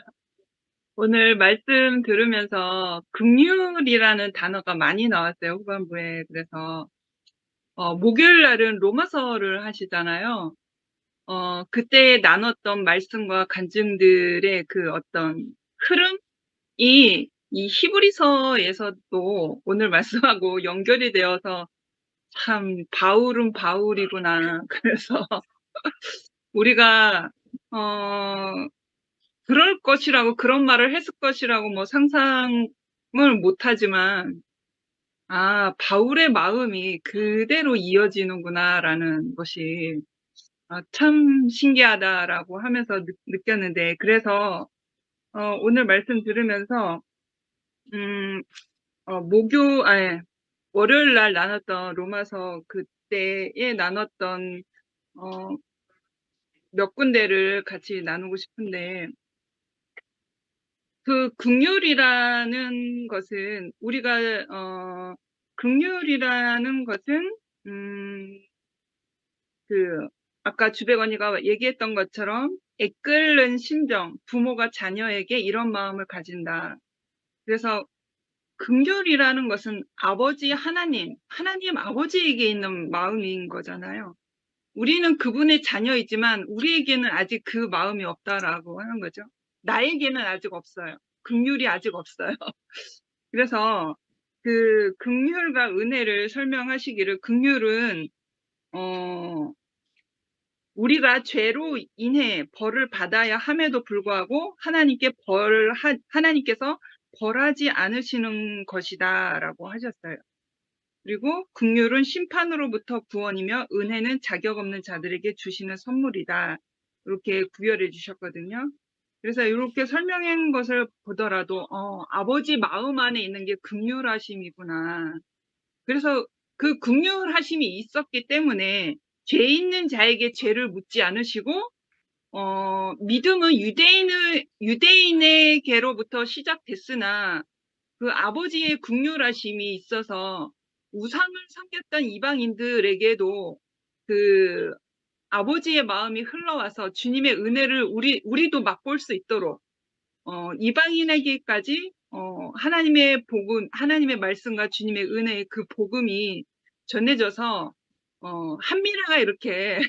오늘 말씀 들으면서 긍휼이라는 단어가 많이 나왔어요, 후반부에. 그래서 목요일 날은 로마서를 하시잖아요. 그때 나눴던 말씀과 간증들의 그 어떤 흐름이 이 히브리서에서도 오늘 말씀하고 연결이 되어서 참 바울은 바울이구나. 그래서 우리가 그럴 것이라고, 그런 말을 했을 것이라고 뭐 상상을 못하지만, 아, 바울의 마음이 그대로 이어지는구나라는 것이 참 신기하다라고 하면서 느꼈는데, 그래서 오늘 말씀 들으면서 월요일 날 나눴던 로마서 그때에 나눴던 몇 군데를 같이 나누고 싶은데, 그 긍휼이라는 것은 긍휼이라는 것은 아까 주백 언니가 얘기했던 것처럼 애끓는 심정, 부모가 자녀에게 이런 마음을 가진다. 그래서 긍휼이라는 것은 아버지 하나님 아버지에게 있는 마음인 거잖아요. 우리는 그분의 자녀이지만 우리에게는 아직 그 마음이 없다라고 하는 거죠. 나에게는 아직 없어요. 긍휼이 아직 없어요. 그래서 그 긍휼과 은혜를 설명하시기를, 긍휼은 우리가 죄로 인해 벌을 받아야 함에도 불구하고 하나님께서 벌하지 않으시는 것이다라고 하셨어요. 그리고 긍휼은 심판으로부터 구원이며 은혜는 자격 없는 자들에게 주시는 선물이다. 이렇게 구별해 주셨거든요. 그래서 이렇게 설명한 것을 보더라도 아버지 마음 안에 있는 게 긍휼하심이구나. 그래서 그 긍휼하심이 있었기 때문에 죄 있는 자에게 죄를 묻지 않으시고 믿음은 유대인에게로부터 시작됐으나 그 아버지의 긍휼하심이 있어서 우상을 섬겼던 이방인들에게도 그 아버지의 마음이 흘러와서 주님의 은혜를 우리도 맛볼 수 있도록 이방인에게까지 하나님의 복음, 하나님의 말씀과 주님의 은혜의 그 복음이 전해져서 한미라가 이렇게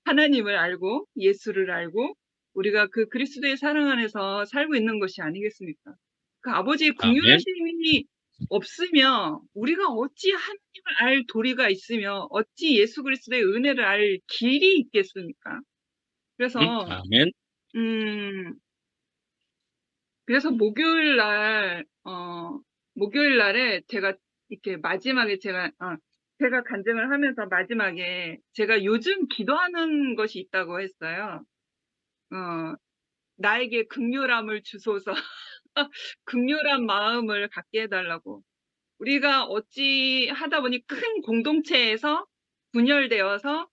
하나님을 알고 예수를 알고 우리가 그 그리스도의 사랑 안에서 살고 있는 것이 아니겠습니까? 그 아버지의 아멘. 긍휼하심이 없으며 우리가 어찌 하나님을 알 도리가 있으며 어찌 예수 그리스도의 은혜를 알 길이 있겠습니까? 그래서 아멘. 그래서 목요일 날에 제가 이렇게 마지막에 제가 간증을 하면서 마지막에 제가 요즘 기도하는 것이 있다고 했어요. 나에게 긍휼함을 주소서, 긍휼한 마음을 갖게 해달라고. 우리가 어찌 하다 보니 큰 공동체에서 분열되어서,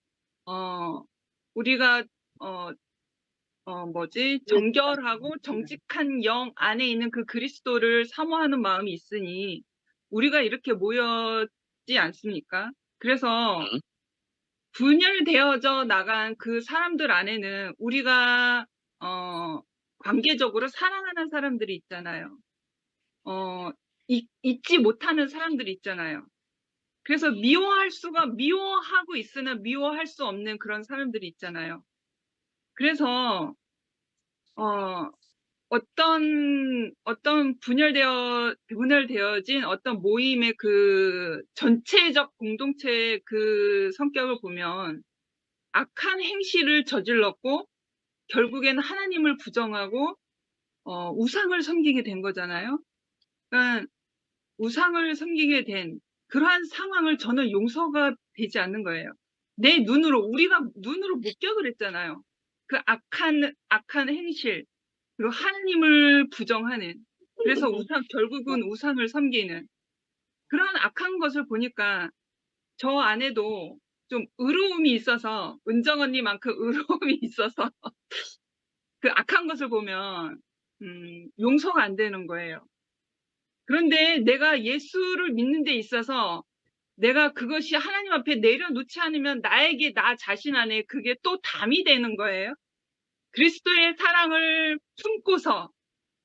우리가, 정결하고 정직한 영 안에 있는 그 그리스도를 사모하는 마음이 있으니, 우리가 이렇게 모였지 않습니까? 그래서, 분열되어져 나간 그 사람들 안에는 우리가, 관계적으로 사랑하는 사람들이 있잖아요. 잊지 못하는 사람들이 있잖아요. 그래서 미워하고 있으나 미워할 수 없는 그런 사람들이 있잖아요. 그래서, 어떤 분열되어진 어떤 모임의 그 전체적 공동체의 그 성격을 보면 악한 행실을 저질렀고 결국에는 하나님을 부정하고 우상을 섬기게 된 거잖아요. 그러니까 우상을 섬기게 된 그러한 상황을 저는 용서가 되지 않는 거예요. 우리가 눈으로 목격을 했잖아요. 그 악한 행실, 그리고 하나님을 부정하는, 그래서 결국은 우상을 섬기는 그러한 악한 것을 보니까 저 안에도 좀 의로움이 있어서, 은정 언니만큼 의로움이 있어서 그 악한 것을 보면 용서가 안 되는 거예요. 그런데 내가 예수를 믿는 데 있어서 내가 그것이 하나님 앞에 내려놓지 않으면 나에게 나 자신 안에 그게 또 담이 되는 거예요. 그리스도의 사랑을 품고서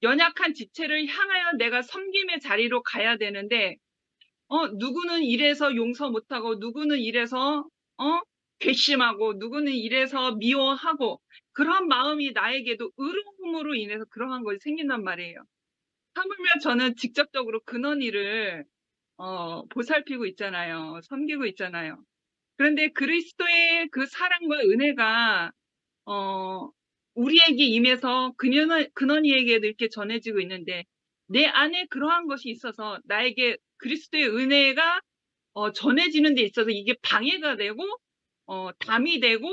연약한 지체를 향하여 내가 섬김의 자리로 가야 되는데, 누구는 이래서 용서 못하고, 누구는 이래서, 괘씸하고, 누구는 이래서 미워하고, 그런 마음이 나에게도 의로움으로 인해서 그러한 것이 생긴단 말이에요. 하물며 저는 직접적으로 근원이를, 보살피고 있잖아요. 섬기고 있잖아요. 그런데 그리스도의 그 사랑과 은혜가, 우리에게 임해서 근원이에게도 이렇게 전해지고 있는데, 내 안에 그러한 것이 있어서 나에게 그리스도의 은혜가 전해지는 데 있어서 이게 방해가 되고, 담이 되고,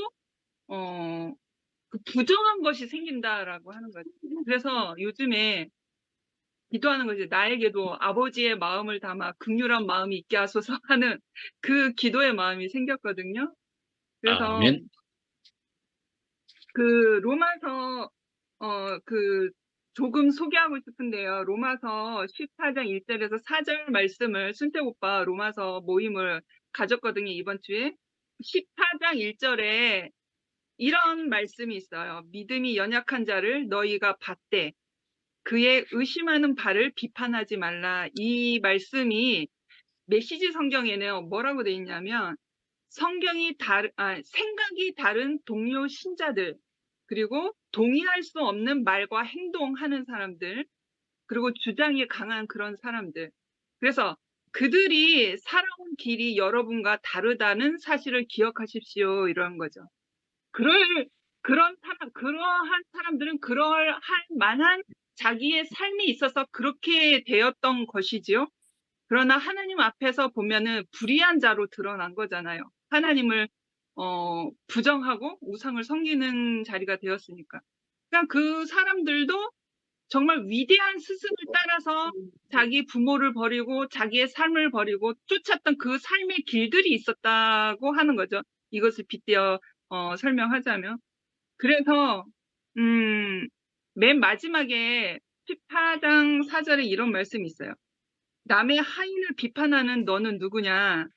그 부정한 것이 생긴다라고 하는 거죠. 그래서 요즘에 기도하는 거지. 나에게도 아버지의 마음을 담아 긍휼한 마음이 있게 하소서 하는 그 기도의 마음이 생겼거든요. 그래서 아멘. 그 로마서 그 조금 소개하고 싶은데요. 로마서 14장 1절에서 4절 말씀을 순택 오빠 로마서 모임을 가졌거든요. 이번 주에 14장 1절에 이런 말씀이 있어요. 믿음이 연약한 자를 너희가 받되 그의 의심하는 바를 비판하지 말라. 이 말씀이 메시지 성경에는 뭐라고 돼 있냐면 생각이 다른 동료 신자들, 그리고 동의할 수 없는 말과 행동하는 사람들, 그리고 주장이 강한 그런 사람들. 그래서 그들이 살아온 길이 여러분과 다르다는 사실을 기억하십시오. 이런 거죠. 그러한 사람들은 그러할 만한 자기의 삶이 있어서 그렇게 되었던 것이지요. 그러나 하나님 앞에서 보면은 불의한 자로 드러난 거잖아요. 하나님을 부정하고 우상을 섬기는 자리가 되었으니까. 그러니까 그 사람들도 정말 위대한 스승을 따라서 자기 부모를 버리고 자기의 삶을 버리고 쫓았던 그 삶의 길들이 있었다고 하는 거죠. 이것을 빗대어 설명하자면. 그래서 맨 마지막에 14장 4절에 이런 말씀이 있어요. 남의 하인을 비판하는 너는 누구냐?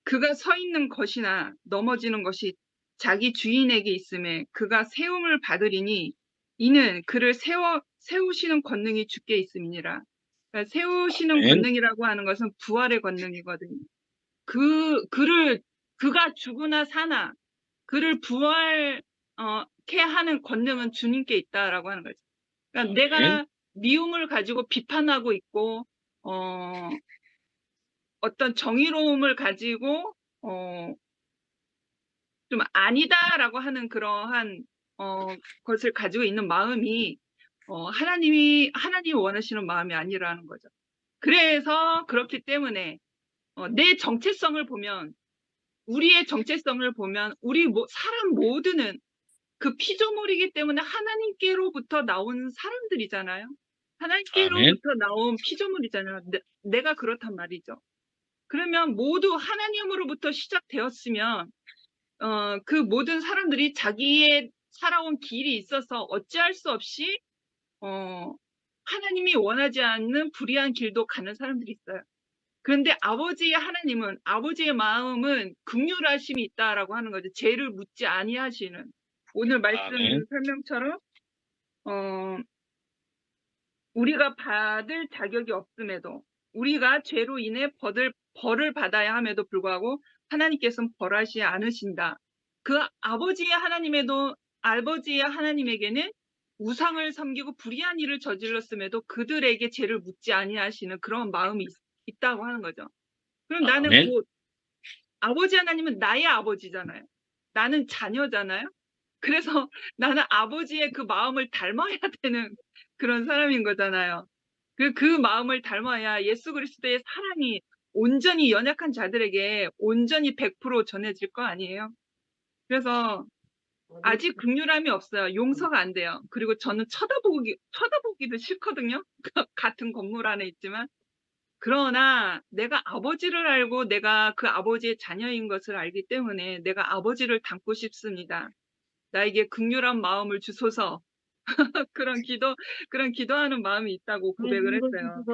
그가 서 있는 것이나 넘어지는 것이 자기 주인에게 있음에 그가 세움을 받으리니 이는 그를 세우시는 권능이 주께 있음이니라. 그러니까 세우시는 아멘. 권능이라고 하는 것은 부활의 권능이거든요. 그가 죽으나 사나 그를 부활케 하는 권능은 주님께 있다라고 하는 거죠. 그러니까 아멘. 내가 미움을 가지고 비판하고 있고 어떤 정의로움을 가지고 좀 아니다라고 하는 그러한 것을 가지고 있는 마음이 하나님이 원하시는 마음이 아니라는 거죠. 그래서 그렇기 때문에 내 정체성을 보면, 우리의 정체성을 보면 우리 사람 모두는 그 피조물이기 때문에 하나님께로부터 나온 사람들이잖아요. 아멘. 하나님께로부터 나온 피조물이잖아요. 내가 그렇단 말이죠. 그러면 모두 하나님으로부터 시작되었으면 그 모든 사람들이 자기의 살아온 길이 있어서 어찌할 수 없이 하나님이 원하지 않는 불의한 길도 가는 사람들이 있어요. 그런데 아버지의 마음은 긍휼하심이 있다라고 하는 거죠. 죄를 묻지 아니하시는. 오늘 말씀 아멘. 설명처럼 우리가 받을 자격이 없음에도, 우리가 죄로 인해 벌을 받아야 함에도 불구하고 하나님께서는 벌하지 않으신다. 그 아버지의 하나님에게는 우상을 섬기고 불의한 일을 저질렀음에도 그들에게 죄를 묻지 아니하시는 그런 마음이 있다고 하는 거죠. 그럼 나는 아멘. 아버지 하나님은 나의 아버지잖아요. 나는 자녀잖아요. 그래서 나는 아버지의 그 마음을 닮아야 되는 그런 사람인 거잖아요. 그 마음을 닮아야 예수 그리스도의 사랑이 온전히 연약한 자들에게 온전히 100% 전해질 거 아니에요. 그래서 아직 긍휼함이 없어요. 용서가 안 돼요. 그리고 저는 쳐다보기도 싫거든요. 같은 건물 안에 있지만. 그러나 내가 아버지를 알고 내가 그 아버지의 자녀인 것을 알기 때문에 내가 아버지를 닮고 싶습니다. 나에게 긍휼한 마음을 주소서. 그런 기도하는 마음이 있다고 고백을 했어요.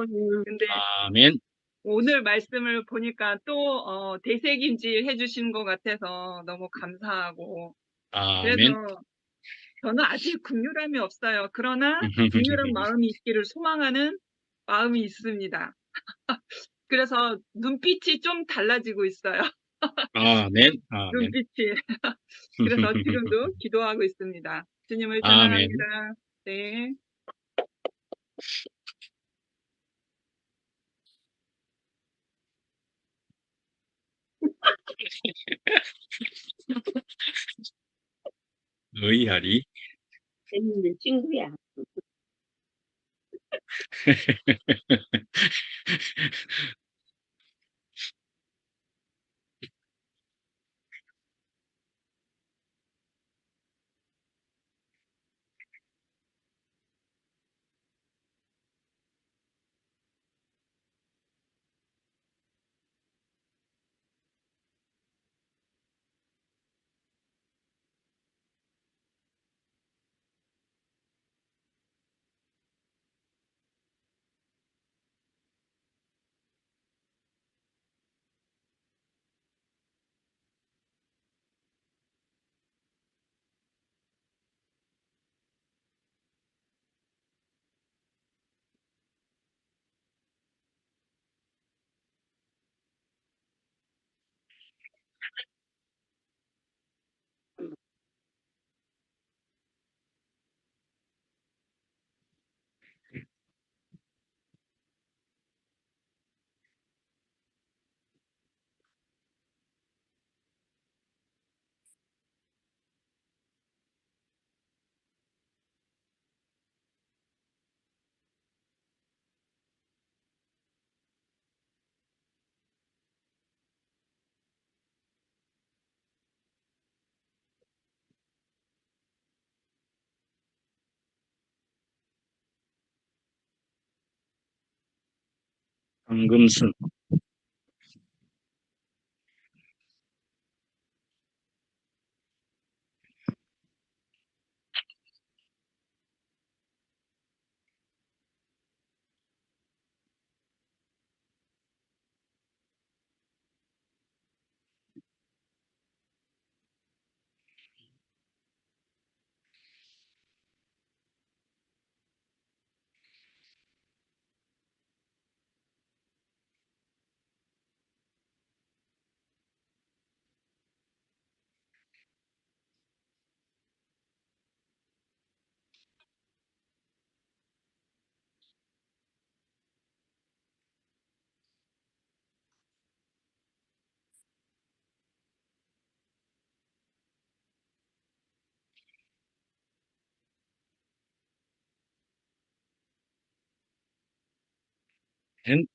근데 아멘. 오늘 말씀을 보니까 또 되새김질 해주신 것 같아서 너무 감사하고 그래서 아멘. 저는 아직 긍휼함이 없어요. 그러나 긍휼한 마음이 있기를 소망하는 마음이 있습니다. 그래서 눈빛이 좀 달라지고 있어요. 아멘. 아멘. 눈빛이. 그래서 지금도 기도하고 있습니다. 주님을 아멘. 찬양합니다. 네. 의하리. 재밌는 친구야. 황금순. 엔.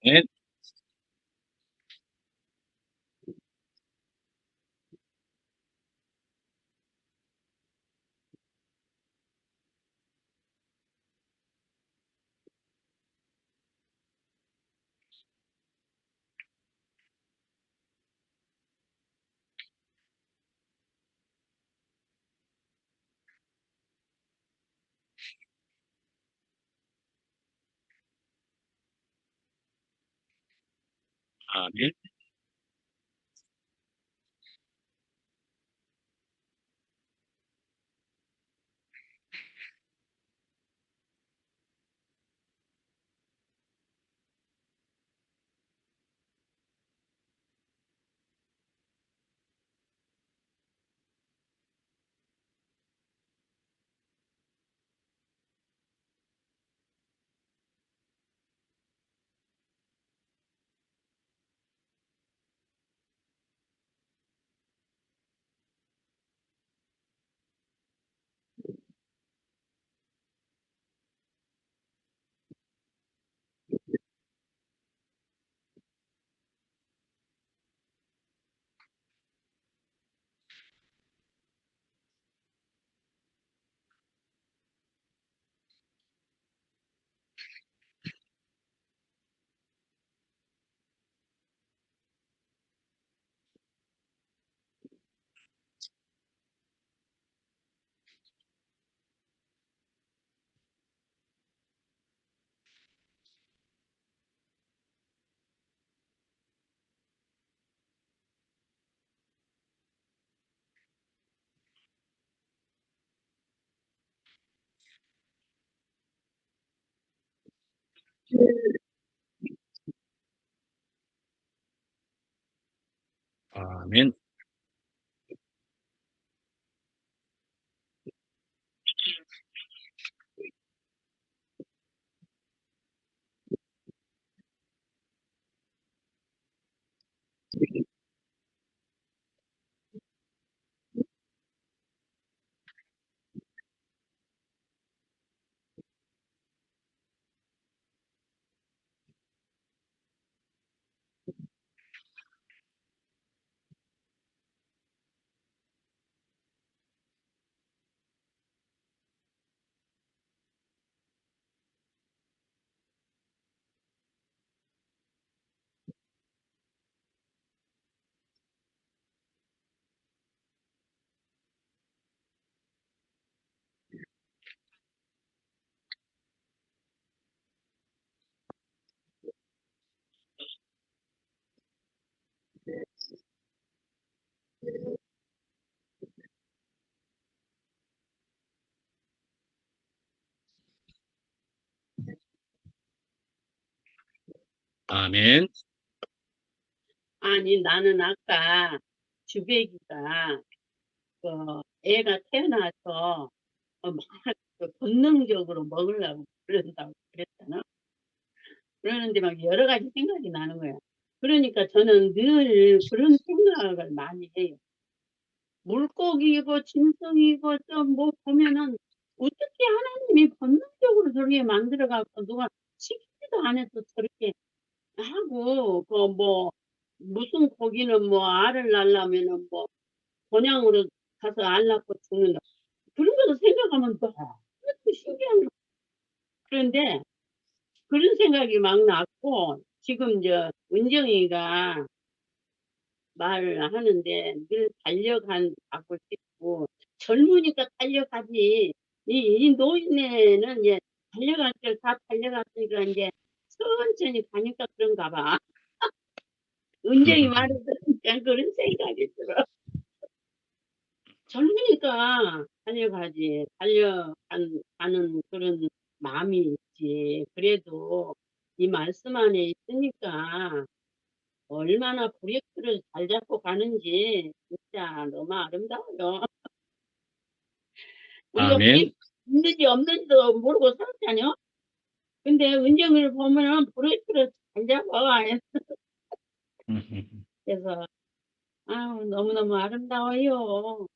네. 아멘. 아멘. 아멘. 아니, 나는 아까 주배기가 그 애가 태어나서 막 본능적으로 먹으려고 그런다고 그랬잖아. 그러는데 막 여러 가지 생각이 나는 거야. 그러니까 저는 늘 그런 생각을 많이 해요. 물고기고 짐승이고 좀 뭐 보면은 어떻게 하나님이 본능적으로 저렇게 만들어갖고 누가 시키지도 않아도 저렇게 하고 그 뭐 무슨 고기는 뭐 알을 낳으려면은 뭐 본향으로 가서 알 낳고 죽는다. 그런 것도 생각하면 너무 신기한 거. 그런데 그런 생각이 막 났고 지금 저 은정이가 말을 하는데 늘 달려가고 싶고 젊으니까 달려가지. 이 노인네는 이제 달려갈 걸 다 달려갔으니까 이제 천천히 가니까 그런가 봐. 은정이 말을 들으니까 그런 생각이 들어. 젊으니까 달려가지. 가는 그런 마음이 있지. 그래도 이 말씀 안에 있으니까 얼마나 브레이크를 잘 잡고 가는지 진짜 너무 아름다워요. 우리가 브레이크 아멘. 있는지 없는지도 모르고 살았잖아요. 근데 은정을 보면은 브레이크를 잘 잡아. 그래서 아우 너무너무 아름다워요.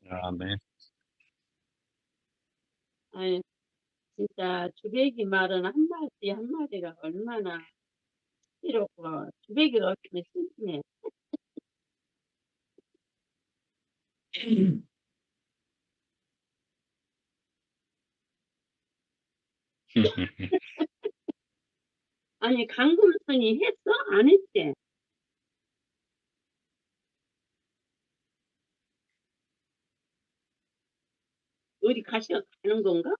아멘. 아니, 진짜 주백이 말은 한마디 한마디가 얼마나 이렇고 주백이가 어떻게 심심해. 아니, 강금순이 했어? 안 했지? 어디 가는 건가?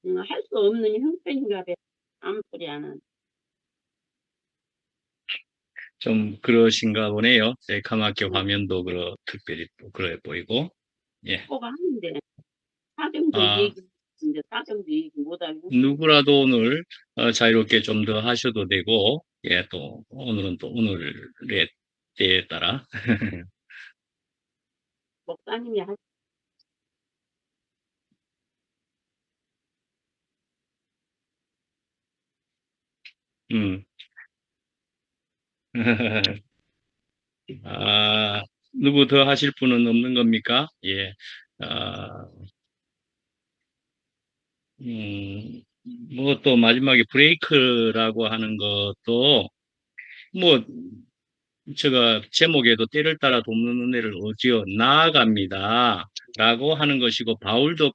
할 수 없는 형편인가 봐. 아무 소리 안 하는. 좀 그러신가 보네요. 새카맣게 화면도 특별히 또 그래 보이고. 예. 꼭 하는데 사정도 아, 얘기했는데 사정도 얘기 못하고. 누구라도 오늘 자유롭게 좀 더 하셔도 되고, 예, 또 오늘은 또 오늘의 때에 따라 목사님이 하 음. 아, 누구 더 하실 분은 없는 겁니까? 예. 아, 음, 뭐 또 마지막에 브레이크라고 하는 것도 뭐 제가 제목에도 때를 따라 돕는 은혜를 얻지어 나아갑니다. 라고 하는 것이고 바울도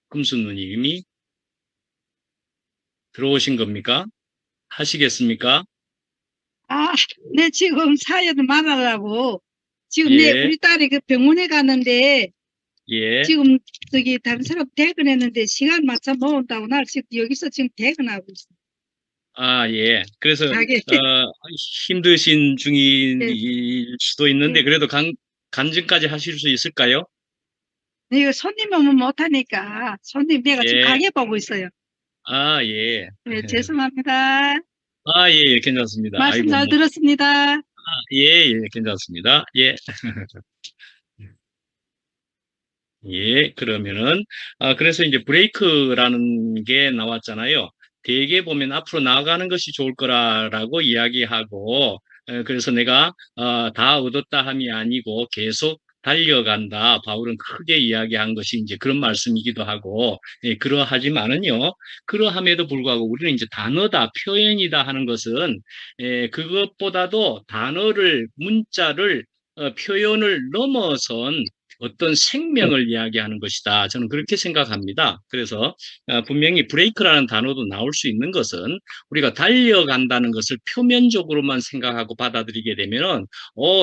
금수누님이 들어오신 겁니까? 하시겠습니까? 아, 내 지금 사연 말하려고. 지금 예, 우리 딸이 그 병원에 갔는데, 예. 지금 다른 사람 퇴근했는데, 시간 맞춰 모은다고 날 지금 여기서 지금 퇴근하고 있어. 아, 예. 그래서 가게. 힘드신 중일 네. 수도 있는데 네. 그래도 간증까지 하실 수 있을까요? 이거 손님 오면 못하니까, 내가 지금 예. 가게 보고 있어요. 아, 예. 네, 죄송합니다. 아, 예, 괜찮습니다. 말씀 아이고, 잘 들었습니다. 예, 예, 괜찮습니다. 예. 예, 그러면은, 그래서 이제 브레이크라는 게 나왔잖아요. 대개 보면 앞으로 나아가는 것이 좋을 거라고 이야기하고, 그래서 내가, 다 얻었다 함이 아니고 계속 달려간다. 바울은 크게 이야기한 것이 이제 그런 말씀이기도 하고, 예, 그러하지만은요, 그러함에도 불구하고 우리는 이제 단어다, 표현이다 하는 것은, 그것보다도 문자를, 표현을 넘어선 어떤 생명을 이야기하는 것이다. 저는 그렇게 생각합니다. 그래서 분명히 브레이크라는 단어도 나올 수 있는 것은 우리가 달려간다는 것을 표면적으로만 생각하고 받아들이게 되면은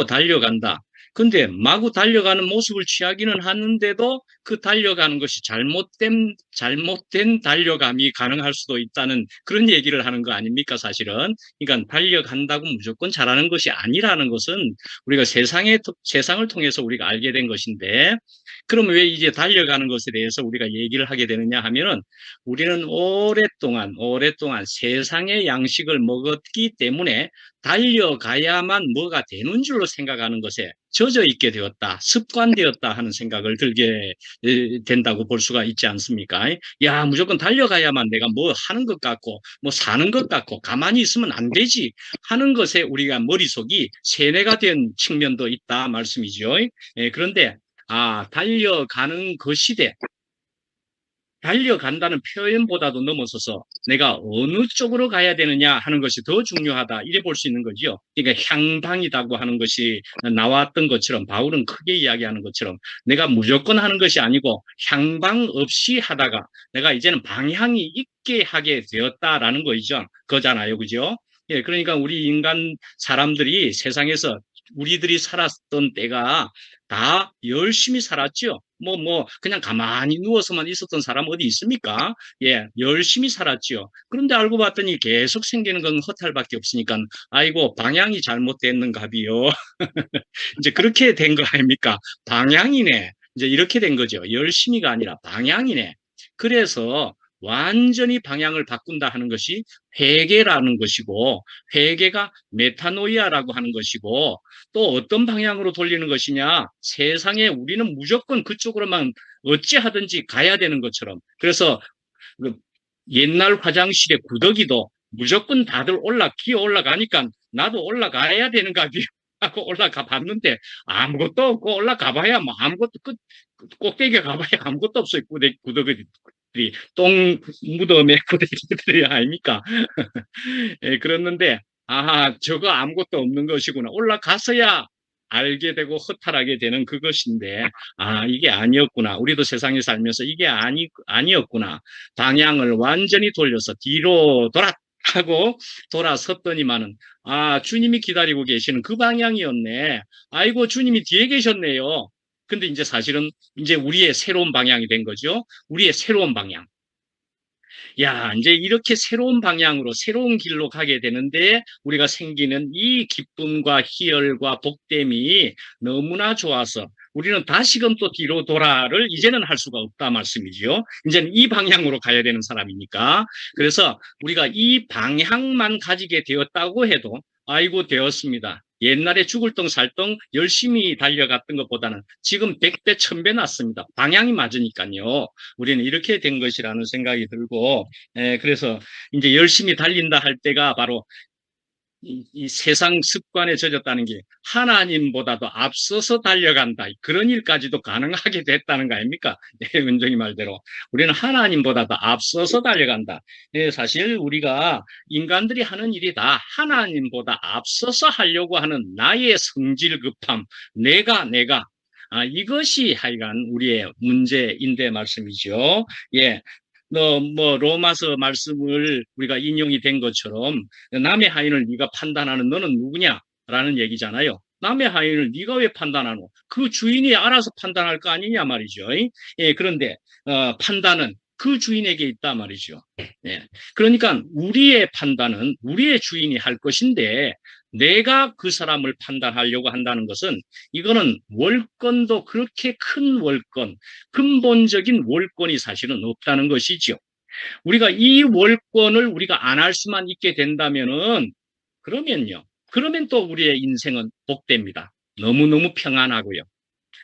달려간다. 근데 마구 달려가는 모습을 취하기는 하는데도 그 달려가는 것이 잘못된 달려감이 가능할 수도 있다는 그런 얘기를 하는 거 아닙니까, 사실은? 그러니까 달려간다고 무조건 잘하는 것이 아니라는 것은 우리가 세상을 통해서 우리가 알게 된 것인데, 그럼 왜 이제 달려가는 것에 대해서 우리가 얘기를 하게 되느냐 하면은, 우리는 오랫동안 세상의 양식을 먹었기 때문에 달려가야만 뭐가 되는 줄로 생각하는 것에 젖어 있게 되었다, 습관되었다 하는 생각을 들게 된다고 볼 수가 있지 않습니까? 야, 무조건 달려가야만 내가 뭐 하는 것 같고, 뭐 사는 것 같고, 가만히 있으면 안 되지 하는 것에 우리가 머릿속이 세뇌가 된 측면도 있다 말씀이죠. 예, 그런데 달려가는 것이되 달려간다는 표현보다도 넘어서서 내가 어느 쪽으로 가야 되느냐 하는 것이 더 중요하다, 이래 볼 수 있는 거죠. 그러니까 향방이라고 하는 것이 나왔던 것처럼, 바울은 크게 이야기하는 것처럼 내가 무조건 하는 것이 아니고 향방 없이 하다가 내가 이제는 방향이 있게 하게 되었다라는 거잖아요. 그죠? 예, 그러니까 우리 인간 사람들이 세상에서 우리들이 살았던 때가 다 열심히 살았죠. 그냥 가만히 누워서만 있었던 사람 어디 있습니까? 예, 열심히 살았죠. 그런데 알고 봤더니 계속 생기는 건 허탈밖에 없으니까, 아이고, 방향이 잘못됐는가비요. 이제 그렇게 된 거 아닙니까? 방향이네. 이제 이렇게 된 거죠. 열심히가 아니라 방향이네. 그래서 완전히 방향을 바꾼다 하는 것이 회개라는 것이고, 회개가 메타노이아라고 하는 것이고, 또 어떤 방향으로 돌리는 것이냐? 세상에 우리는 무조건 그쪽으로만 어찌하든지 가야 되는 것처럼. 그래서 그 옛날 화장실의 구더기도 무조건 다들 기어 올라가니까 나도 올라가야 되는가 하고 올라가 봤는데 아무것도 없고 올라가 봐야 뭐 아무것도 꼭대기에 가봐야 아무것도 없어요. 구더기들이 똥 무덤의 구더기들이 아닙니까? 예, 그랬는데 저거 아무것도 없는 것이구나. 올라가서야 알게 되고 허탈하게 되는 그것인데 이게 아니었구나. 우리도 세상에 살면서 이게 아니었구나. 방향을 완전히 돌려서 뒤로 하고 돌아섰더니만은 주님이 기다리고 계시는 그 방향이었네. 아이고 주님이 뒤에 계셨네요. 근데 이제 사실은 이제 우리의 새로운 방향이 된 거죠. 우리의 새로운 방향. 야, 이제 이렇게 새로운 방향으로 새로운 길로 가게 되는데 우리가 생기는 이 기쁨과 희열과 복됨이 너무나 좋아서 우리는 다시금 또 뒤로 돌아를 이제는 할 수가 없다 말씀이지요. 이제는 이 방향으로 가야 되는 사람이니까. 그래서 우리가 이 방향만 가지게 되었다고 해도 아이고 되었습니다. 옛날에 죽을 덩 살 덩 열심히 달려갔던 것보다는 지금 100배, 1000배 낫습니다. 방향이 맞으니까요. 우리는 이렇게 된 것이라는 생각이 들고, 그래서 이제 열심히 달린다 할 때가 바로 이 세상 습관에 젖었다는 게 하나님보다도 앞서서 달려간다. 그런 일까지도 가능하게 됐다는 거 아닙니까? 은정이 말대로. 우리는 하나님보다도 앞서서 달려간다. 사실 우리가 인간들이 하는 일이 다 하나님보다 앞서서 하려고 하는 나의 성질 급함, 내가. 이것이 하여간 우리의 문제인데 말씀이죠. 예. 로마서 말씀을 우리가 인용이 된 것처럼 남의 하인을 네가 판단하는 너는 누구냐라는 얘기잖아요. 남의 하인을 네가 왜 판단하노? 그 주인이 알아서 판단할 거 아니냐 말이죠. 예, 그런데 판단은 그 주인에게 있다 말이죠. 예. 그러니까 우리의 판단은 우리의 주인이 할 것인데 내가 그 사람을 판단하려고 한다는 것은 이거는 월권도 그렇게 큰 월권, 근본적인 월권이 사실은 없다는 것이죠. 우리가 이 월권을 우리가 안 할 수만 있게 된다면은 그러면 또 우리의 인생은 복됩니다. 너무너무 평안하고요.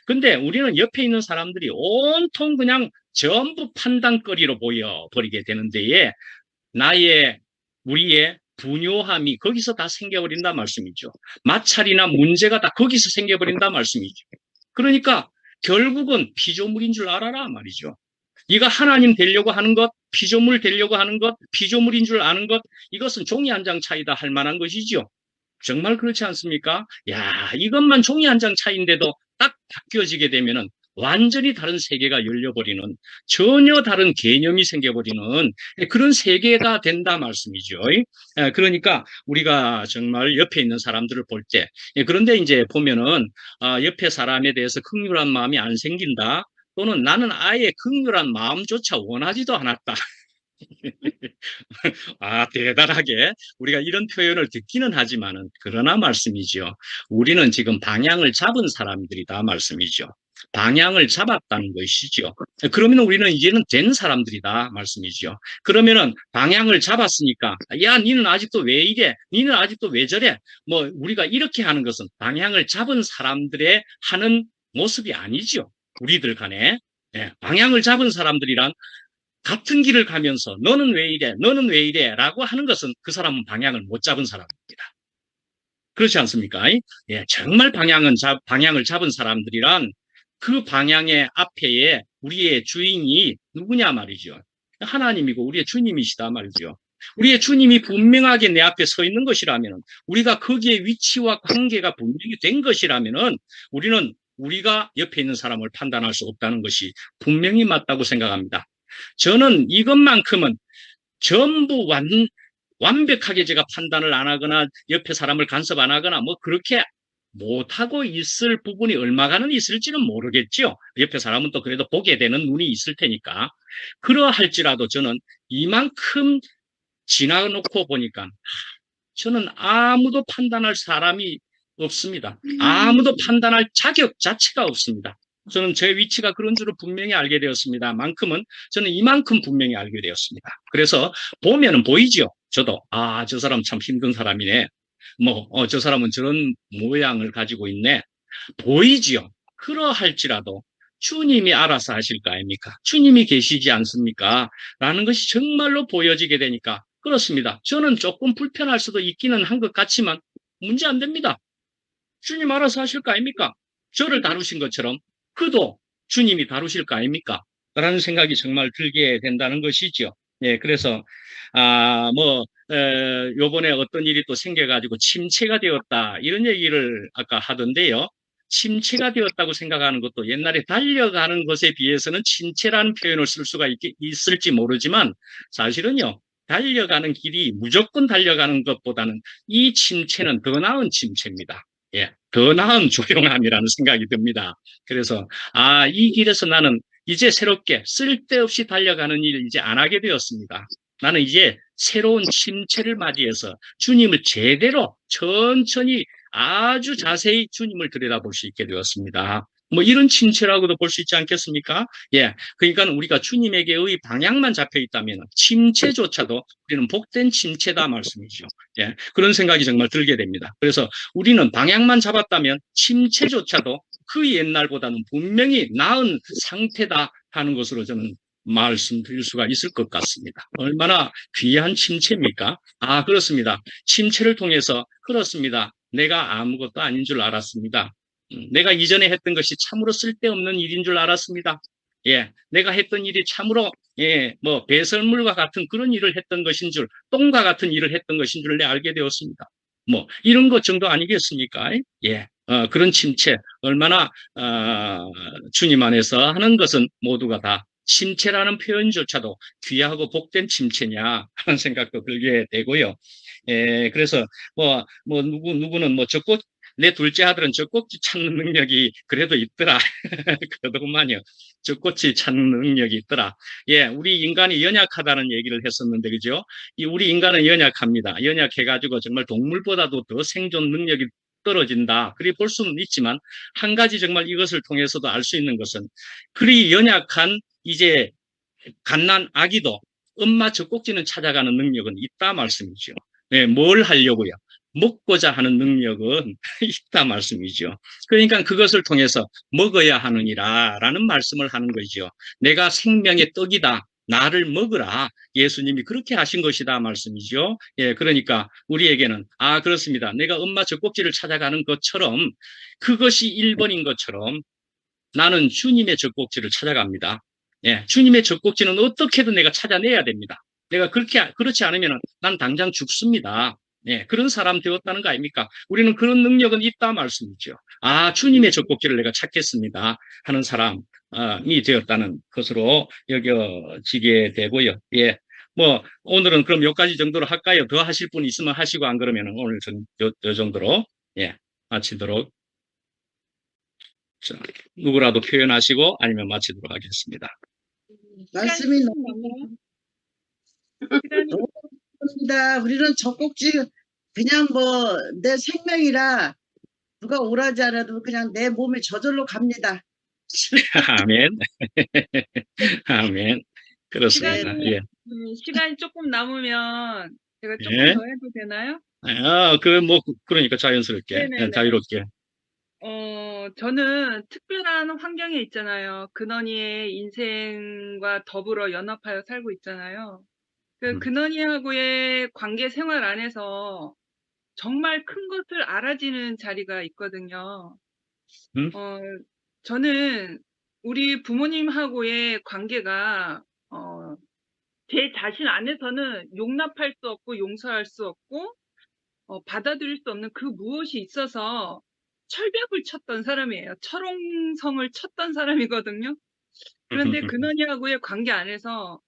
근데 우리는 옆에 있는 사람들이 온통 그냥 전부 판단거리로 보여버리게 되는 데에 우리의 분요함이 거기서 다 생겨버린다 말씀이죠. 마찰이나 문제가 다 거기서 생겨버린다 말씀이죠. 그러니까 결국은 피조물인 줄 알아라 말이죠. 네가 하나님 되려고 하는 것, 피조물 되려고 하는 것, 피조물인 줄 아는 것, 이것은 종이 한 장 차이다 할 만한 것이죠. 정말 그렇지 않습니까? 야, 이것만 종이 한 장 차이인데도 딱 바뀌어지게 되면은 완전히 다른 세계가 열려버리는, 전혀 다른 개념이 생겨버리는 그런 세계가 된다 말씀이죠. 그러니까 우리가 정말 옆에 있는 사람들을 볼 때, 그런데 이제 보면은 옆에 사람에 대해서 긍휼한 마음이 안 생긴다, 또는 나는 아예 긍휼한 마음조차 원하지도 않았다. 대단하게 우리가 이런 표현을 듣기는 하지만은 그러나 말씀이죠. 우리는 지금 방향을 잡은 사람들이다 말씀이죠. 방향을 잡았다는 것이죠. 그러면 우리는 이제는 된 사람들이다 말씀이죠. 그러면은 방향을 잡았으니까 야, 니는 아직도 왜 이래? 니는 아직도 왜 저래? 뭐 우리가 이렇게 하는 것은 방향을 잡은 사람들의 하는 모습이 아니죠. 우리들 간에. 방향을 잡은 사람들이란 같은 길을 가면서 너는 왜 이래? 너는 왜 이래? 라고 하는 것은 그 사람은 방향을 못 잡은 사람입니다. 그렇지 않습니까? 정말 방향을 잡은 사람들이란 그 방향의 앞에 우리의 주인이 누구냐 말이죠. 하나님이고 우리의 주님이시다 말이죠. 우리의 주님이 분명하게 내 앞에 서 있는 것이라면, 우리가 거기에 위치와 관계가 분명히 된 것이라면 우리는 우리가 옆에 있는 사람을 판단할 수 없다는 것이 분명히 맞다고 생각합니다. 저는 이것만큼은 전부 완벽하게 제가 판단을 안 하거나 옆에 사람을 간섭 안 하거나 뭐 그렇게 못하고 있을 부분이 얼마간은 있을지는 모르겠죠. 옆에 사람은 또 그래도 보게 되는 눈이 있을 테니까. 그러할지라도 저는 이만큼 지나놓고 보니까 저는 아무도 판단할 사람이 없습니다. 아무도 판단할 자격 자체가 없습니다. 저는 제 위치가 그런 줄을 분명히 알게 되었습니다. 저는 이만큼 분명히 알게 되었습니다. 그래서 보면은 보이죠. 저도 저 사람 참 힘든 사람이네. 저 사람은 저런 모양을 가지고 있네. 보이지요. 그러할지라도 주님이 알아서 하실 거 아닙니까? 주님이 계시지 않습니까? 라는 것이 정말로 보여지게 되니까 그렇습니다. 저는 조금 불편할 수도 있기는 한 것 같지만 문제 안 됩니다. 주님 알아서 하실 거 아닙니까? 저를 다루신 것처럼 그도 주님이 다루실 거 아닙니까? 라는 생각이 정말 들게 된다는 것이죠. 예, 그래서, 요번에 어떤 일이 또 생겨가지고 침체가 되었다. 이런 얘기를 아까 하던데요. 침체가 되었다고 생각하는 것도 옛날에 달려가는 것에 비해서는 침체라는 표현을 쓸 수가 있을지 모르지만 사실은요, 달려가는 길이 무조건 달려가는 것보다는 이 침체는 더 나은 침체입니다. 예, 더 나은 조용함이라는 생각이 듭니다. 그래서, 이 길에서 나는 이제 새롭게 쓸데없이 달려가는 일을 이제 안 하게 되었습니다. 나는 이제 새로운 침체를 맞이해서 주님을 제대로 천천히 아주 자세히 주님을 들여다볼 수 있게 되었습니다. 뭐 이런 침체라고도 볼 수 있지 않겠습니까? 예. 그러니까 우리가 주님에게의 방향만 잡혀 있다면 침체조차도 우리는 복된 침체다 말씀이죠. 예. 그런 생각이 정말 들게 됩니다. 그래서 우리는 방향만 잡았다면 침체조차도 그 옛날보다는 분명히 나은 상태다 하는 것으로 저는 말씀드릴 수가 있을 것 같습니다. 얼마나 귀한 침체입니까? 그렇습니다. 침체를 통해서 그렇습니다. 내가 아무것도 아닌 줄 알았습니다. 내가 이전에 했던 것이 참으로 쓸데없는 일인 줄 알았습니다. 예, 내가 했던 일이 참으로 배설물과 같은 그런 일을 했던 것인 줄, 똥과 같은 일을 했던 것인 줄 알게 되었습니다. 뭐 이런 것 정도 아니겠습니까? 예, 그런 침체 얼마나 주님 안에서 하는 것은 모두가 다 침체라는 표현조차도 귀하고 복된 침체냐 하는 생각도 들게 되고요. 그래서 누구는 내 둘째 아들은 젖꼭지 찾는 능력이 그래도 있더라. 그러더구만요. 젖꼭지 찾는 능력이 있더라. 예, 우리 인간이 연약하다는 얘기를 했었는데, 그죠? 우리 인간은 연약합니다. 연약해가지고 정말 동물보다도 더 생존 능력이 떨어진다. 그리 볼 수는 있지만, 한 가지 정말 이것을 통해서도 알 수 있는 것은, 그리 연약한 이제 갓난 아기도 엄마 젖꼭지는 찾아가는 능력은 있다 말씀이죠. 네, 뭘 하려고요? 먹고자 하는 능력은 있다 말씀이죠. 그러니까 그것을 통해서 먹어야 하느니라 라는 말씀을 하는 거죠. 내가 생명의 떡이다. 나를 먹으라. 예수님이 그렇게 하신 것이다 말씀이죠. 예, 그러니까 우리에게는 그렇습니다. 내가 엄마 젖꼭지를 찾아가는 것처럼 그것이 1번인 것처럼 나는 주님의 젖꼭지를 찾아갑니다. 예, 주님의 젖꼭지는 어떻게든 내가 찾아내야 됩니다. 내가 그렇지 않으면 난 당장 죽습니다. 예, 그런 사람 되었다는 거 아닙니까? 우리는 그런 능력은 있다 말씀이죠. 주님의 젖꼭지를 내가 찾겠습니다 하는 사람이 되었다는 것으로 여겨지게 되고요. 예, 오늘은 그럼 몇 가지 정도로 할까요? 더 하실 분 있으면 하시고 안 그러면 오늘 요 정도로 마치도록. 자, 누구라도 표현하시고 아니면 마치도록 하겠습니다. 말씀이 너무 좋습니다. 우리는 젖꼭지 그냥 내 생명이라 누가 오라지 않아도 그냥 내 몸이 저절로 갑니다. 아멘. 아멘. 그렇습니다. 시간이 조금 남으면 제가 조금 더 해도 되나요? 그러니까 자연스럽게, 자유롭게. 저는 특별한 환경에 있잖아요. 근원이의 인생과 더불어 연합하여 살고 있잖아요. 근원이하고의 관계 생활 안에서 정말 큰 것을 알아지는 자리가 있거든요. 저는 우리 부모님하고의 관계가, 제 자신 안에서는 용납할 수 없고 용서할 수 없고, 받아들일 수 없는 그 무엇이 있어서 철벽을 쳤던 사람이에요. 철옹성을 쳤던 사람이거든요. 그런데 근원이하고의 관계 안에서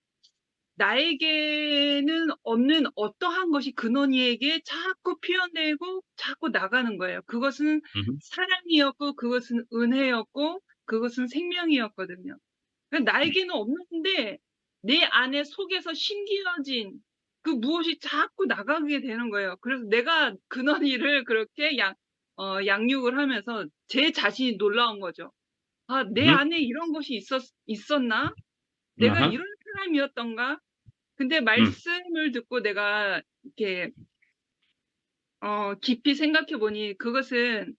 나에게는 없는 어떠한 것이 근원이에게 자꾸 표현되고 자꾸 나가는 거예요. 그것은 사랑이었고 그것은 은혜였고 그것은 생명이었거든요. 나에게는 없는데 내 안에 속에서 심기어진 그 무엇이 자꾸 나가게 되는 거예요. 그래서 내가 근원이를 그렇게 양육을 하면서 제 자신이 놀라운 거죠. 내 안에 이런 것이 있었나? 내가 이런 사람이었던가? 근데 말씀을 듣고 내가 이렇게 깊이 생각해 보니 그것은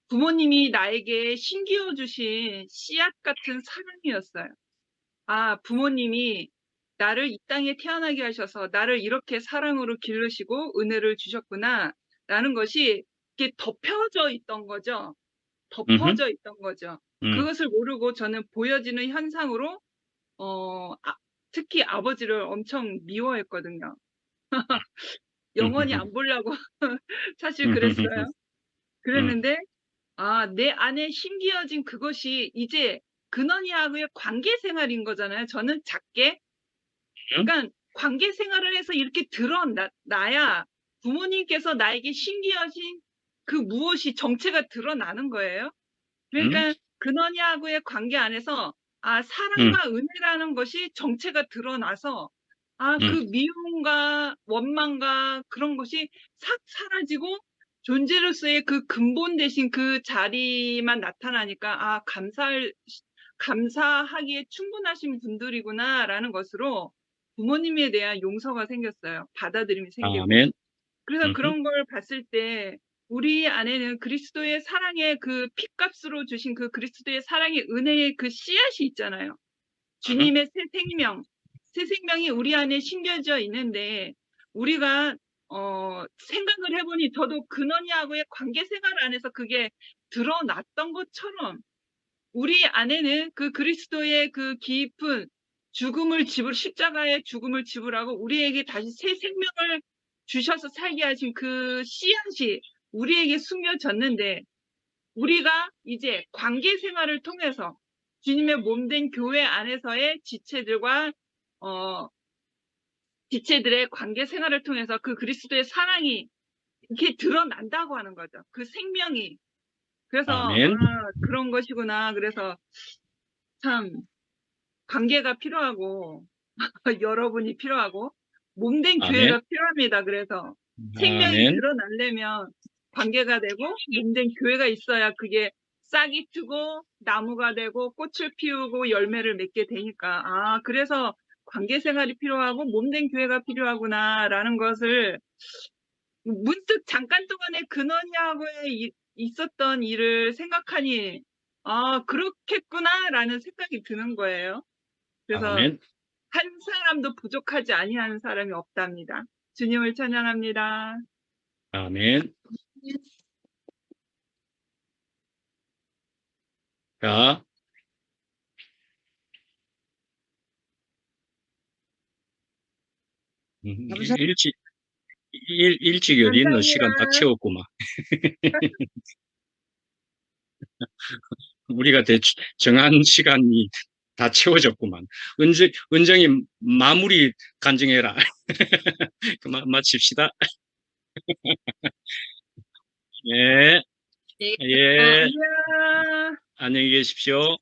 부모님이 나에게 심기어 주신 씨앗 같은 사랑이었어요. 부모님이 나를 이 땅에 태어나게 하셔서 나를 이렇게 사랑으로 기르시고 은혜를 주셨구나 라는 것이 이렇게 덮여져 있던 거죠. 음흠. 덮어져 있던 거죠. 음. 그것을 모르고 저는 보여지는 현상으로 특히 아버지를 엄청 미워했거든요. 영원히 안 보려고 사실 그랬어요. 그랬는데 내 안에 심기어진 그것이 이제 근원이하고의 관계 생활인 거잖아요. 저는 작게. 그러니까 관계 생활을 해서 이렇게 드러나야 부모님께서 나에게 심기어진 그 무엇이 정체가 드러나는 거예요. 그러니까 근원이하고의 관계 안에서 사랑과 은혜라는 것이 정체가 드러나서 그 미움과 원망과 그런 것이 싹 사라지고 존재로서의 그 근본 대신 그 자리만 나타나니까 감사하기에 충분하신 분들이구나라는 것으로 부모님에 대한 용서가 생겼어요. 받아들임이 생기고. 아멘. 그래서 그런 걸 봤을 때 우리 안에는 그리스도의 사랑의 그 핏값으로 주신 그 그리스도의 사랑의 은혜의 그 씨앗이 있잖아요. 주님의 새 생명이 우리 안에 심겨져 있는데 우리가 생각을 해보니 저도 근원이하고의 관계 생활 안에서 그게 드러났던 것처럼 우리 안에는 그 그리스도의 그 깊은 십자가의 죽음을 지불하고 우리에게 다시 새 생명을 주셔서 살게 하신 그 씨앗이 우리에게 숨겨졌는데 우리가 이제 관계 생활을 통해서 주님의 몸된 교회 안에서의 지체들의 관계 생활을 통해서 그 그리스도의 사랑이 이렇게 드러난다고 하는 거죠. 그 생명이. 그래서 아멘. 그런 것이구나. 그래서 참 관계가 필요하고 여러분이 필요하고 몸된 아멘. 교회가 필요합니다. 그래서 생명이 아멘. 드러나려면 관계가 되고 몸된 교회가 있어야 그게 싹이 트고 나무가 되고 꽃을 피우고 열매를 맺게 되니까 그래서 관계 생활이 필요하고 몸된 교회가 필요하구나라는 것을 문득 잠깐 동안에 근원이하고에 있었던 일을 생각하니 그렇겠구나라는 생각이 드는 거예요. 그래서 아멘. 한 사람도 부족하지 아니하는 사람이 없답니다. 주님을 찬양합니다. 아멘. 자, 감사합니다. 일찍 어디 너 감사합니다. 시간 다 채웠구만. 우리가 정한 시간이 다 채워졌구만. 은정이 마무리 간증해라. 마칩시다. 예, 예, 안녕. 안녕히 계십시오.